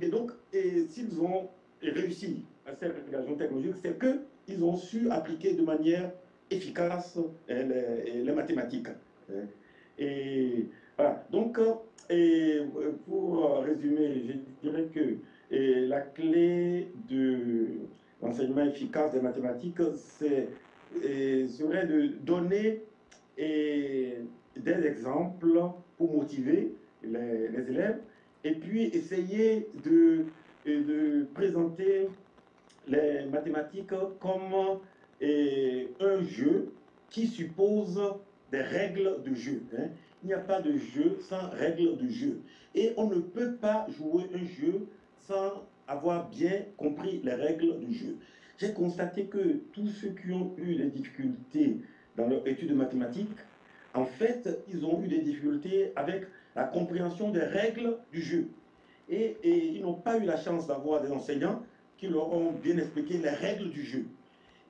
Et donc, s'ils ont réussi à cette réalisation technologique, c'est qu'ils ont su appliquer de manière efficace les mathématiques. Et voilà. Donc, pour résumer, je dirais que la clé de l'enseignement efficace des mathématiques serait de donner des exemples pour motiver les élèves, et puis essayer de présenter les mathématiques comme un jeu qui suppose des règles de jeu. Il n'y a pas de jeu sans règles de jeu. Et on ne peut pas jouer un jeu sans avoir bien compris les règles du jeu. J'ai constaté que tous ceux qui ont eu des difficultés dans leur étude de mathématiques, en fait, ils ont eu des difficultés avec la compréhension des règles du jeu. Et ils n'ont pas eu la chance d'avoir des enseignants qui leur ont bien expliqué les règles du jeu.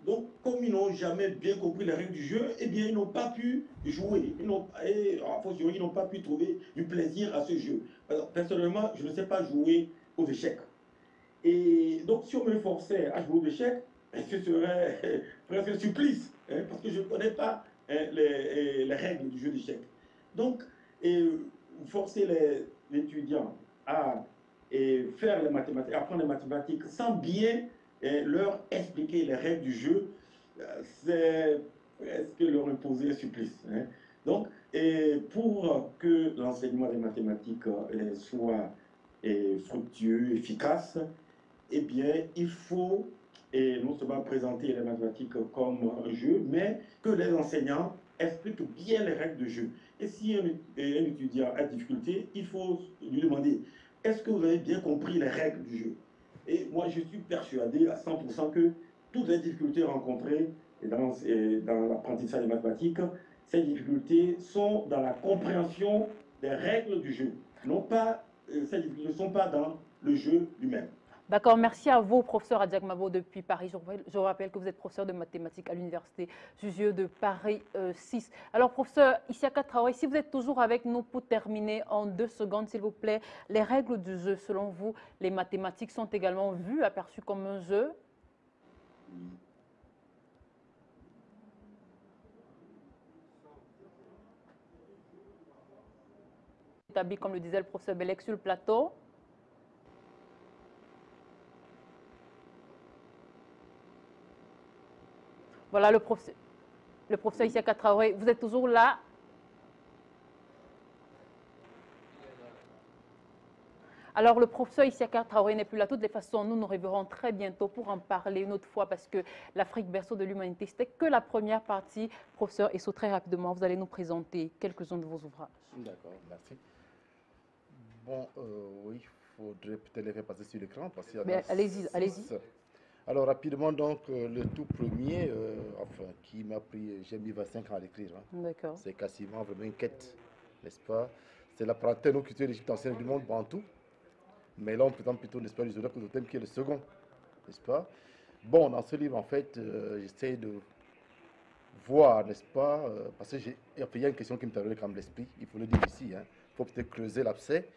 Donc, comme ils n'ont jamais bien compris les règles du jeu, eh bien, ils n'ont pas pu jouer. Ils n'ont pas pu trouver du plaisir à ce jeu. Alors, personnellement, je ne sais pas jouer aux échecs. Et donc, si on me forçait à jouer aux échecs, ce serait presque un supplice, parce que je ne connais pas les règles du jeu d'échecs. Donc, forcer les étudiants à faire les mathématiques, apprendre les mathématiques sans bien leur expliquer les règles du jeu, c'est presque leur imposer un supplice. Donc, pour que l'enseignement des mathématiques soit fructueux, efficace, eh bien, il faut non seulement présenter les mathématiques comme un jeu, mais que les enseignants expliquent bien les règles de jeu. Et si un étudiant a difficulté, il faut lui demander est-ce que vous avez bien compris les règles du jeu? Et moi, je suis persuadé à 100% que toutes les difficultés rencontrées dans l'apprentissage des mathématiques, ces difficultés sont dans la compréhension des règles du jeu. Non pas, ces difficultés ne sont pas dans le jeu lui-même. D'accord, merci à vous, professeur Adiak Mabo depuis Paris. Je vous rappelle que vous êtes professeur de mathématiques à l'université Jussieu de Paris 6. Alors, professeur Isiaka Traoré, si vous êtes toujours avec nous pour terminer en 2 secondes, s'il vous plaît, les règles du jeu, selon vous, les mathématiques sont également vues, aperçues comme un jeu? Établi, comme le disait le professeur Bellec, sur le plateau. Voilà le professeur Isiaka Traoré. Vous êtes toujours là? Alors, le professeur Isiaka Traoré n'est plus là. De toutes les façons, nous nous reverrons très bientôt pour en parler une autre fois parce que l'Afrique, berceau de l'humanité, c'était que la première partie. Professeur Esso, très rapidement, vous allez nous présenter quelques-uns de vos ouvrages. D'accord, merci. Bon, oui, il faudrait peut-être les faire passer sur l'écran parce qu'il y en a allez-y, allez-y. Alors, rapidement, donc, le tout premier, enfin, qui m'a pris, j'ai mis 25 ans à l'écrire. Hein. D'accord. C'est quasiment vraiment une quête, n'est-ce pas? C'est la pratique de culture d'Égypte ancienne du monde bantou. Mais là, on présente plutôt, n'est-ce pas, l'isologue de thème qui est le second, n'est-ce pas? Bon, dans ce livre, en fait, j'essaie de voir, n'est-ce pas, parce qu'il y a une question qui me traverse comme l'esprit, il faut le dire ici, hein, il faut peut-être creuser l'abcès.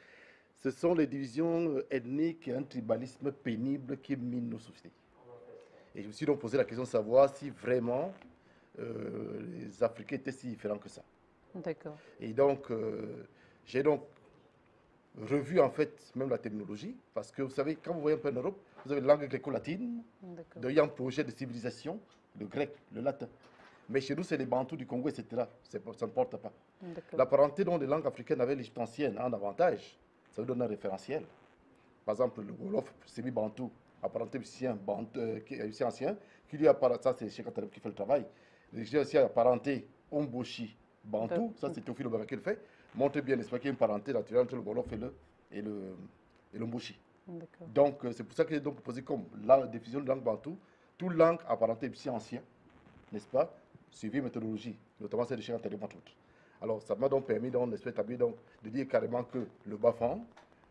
Ce sont les divisions ethniques et un tribalisme pénible qui minent nos sociétés. Et je me suis donc posé la question de savoir si vraiment les Africains étaient si différents que ça. D'accord. Et donc, j'ai donc revu en fait même la terminologie, parce que vous savez, quand vous voyez un peu en Europe, vous avez la langue gréco-latine, il y a un projet de civilisation, le grec, le latin. Mais chez nous, c'est les bantous du Congo, etc. Ça ne porte pas. La parenté dont les langues africaines avec l'Égypte ancienne a un avantage, ça vous donne un référentiel. Par exemple, le Wolof, semi-bantou, apparenté ancien, qui lui apparente, ça c'est Cheikh Anta Diop qui fait le travail. Les aussi apparenté Omboshi, bantou, ça c'est Théophile Obaraka qui le fait. Montre bien, n'est-ce pas, qu'il y a une parenté naturelle entre le Wolof et le Mboshi. Donc, c'est pour ça qu'il est donc proposé comme la diffusion de langue bantou, toute langue apparentée ancien, n'est-ce pas, suivi méthodologie, notamment celle de Cheikh Anta Diop entre autres. Alors, ça m'a donc permis, n'est-ce pas, de dire carrément que le Bafang,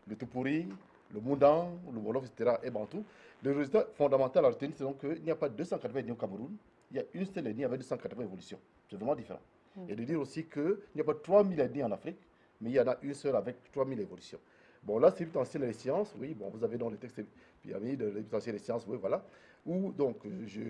le Tupuri, le Moundan, le Wolof, etc. est bantou. Le résultat fondamental à retenir, c'est donc qu'il n'y a pas 280 ethnies au Cameroun, il y a une seule ethnie avec 280 évolutions. C'est vraiment différent. Et de dire aussi qu'il n'y a pas 3000 ethnies en Afrique, mais il y en a une seule avec 3000 évolutions. Bon, là, c'est l'Égypte ancienne et les sciences, oui, bon, vous avez dans les textes pyramides, l'Égypte ancienne et les sciences, oui, voilà, où donc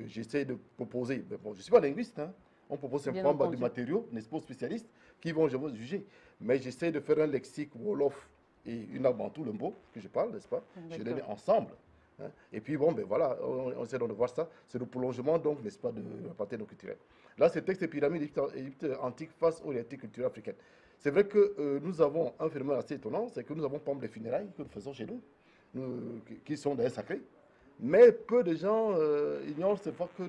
j'essaie de proposer, bon, je ne suis pas linguiste, hein, on propose simplement des matériaux, n'est-ce pas, spécialistes, qui vont, je vais juger, mais j'essaie de faire un lexique Wolof et une bantou, le mot que je parle, n'est-ce pas, je les mets ensemble. Hein. Et puis bon, ben voilà, on essaie donc de voir ça, c'est le prolongement donc, n'est-ce pas, de la partie culturelle. Là, c'est le texte des pyramides d'Égypte antique face aux réalités culturelles africaines. C'est vrai que nous avons un phénomène assez étonnant, c'est que nous avons, par exemple, les funérailles que nous faisons chez nous, qui sont d'ailleurs sacrées, mais peu de gens ignorent cette fois que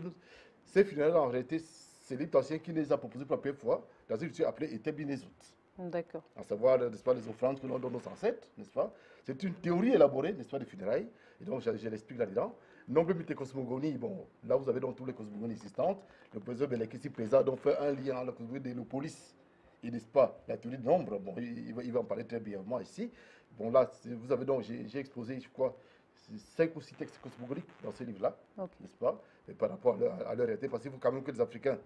ces funérailles, en réalité, c'est l'Égypte ancien qui les a proposées pour la première fois dans une culture appelée Etebinezut. D'accord. À savoir, n'est-ce pas, les offrandes que l'on donne aux ancêtres, n'est-ce pas? C'est une théorie élaborée, n'est-ce pas, des funérailles. Et donc, je l'explique là-dedans. Nombre de cosmogonies, bon, là, vous avez donc toutes les cosmogonies existantes. Le président Bellec ici présent donc fait un lien entre la cosmogonie d'Hélopolis et, n'est-ce pas, la théorie de nombre. Bon, il va en parler très brièvement ici. Bon, là, vous avez donc, j'ai exposé, je crois, 5 ou 6 textes cosmogoniques dans ce livre-là, n'est-ce pas? Et par rapport à leur réalité, parce qu'il faut quand même que les Africains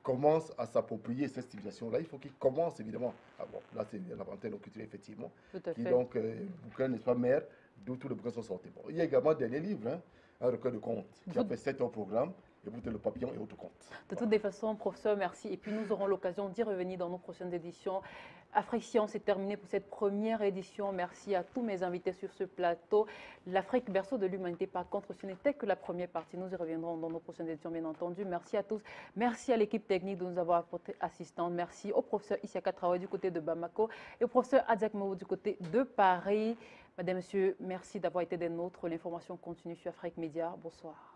commence à s'approprier cette civilisation-là, il faut qu'ils commencent évidemment. Ah bon, là c'est l'avantage de culture effectivement. Qui donc, bouquin, n'est-ce pas, mère, d'où tous les bouquins sont sortis. Bon, il y a également un dernier livre, hein, un recueil de contes, qui a fait 7 ans au programme, et vous le papillon et autres contes. De toutes les façons, professeur, merci. Et puis nous aurons l'occasion d'y revenir dans nos prochaines éditions. Afrique Science est terminé pour cette première édition. Merci à tous mes invités sur ce plateau. L'Afrique, berceau de l'humanité, par contre, ce n'était que la première partie. Nous y reviendrons dans nos prochaines éditions, bien entendu. Merci à tous. Merci à l'équipe technique de nous avoir apporté assistante. Merci au professeur Isiaka Traoré du côté de Bamako et au professeur Adiak Mabo du côté de Paris. Mesdames, Messieurs, merci d'avoir été des nôtres. L'information continue sur Afrique Média. Bonsoir.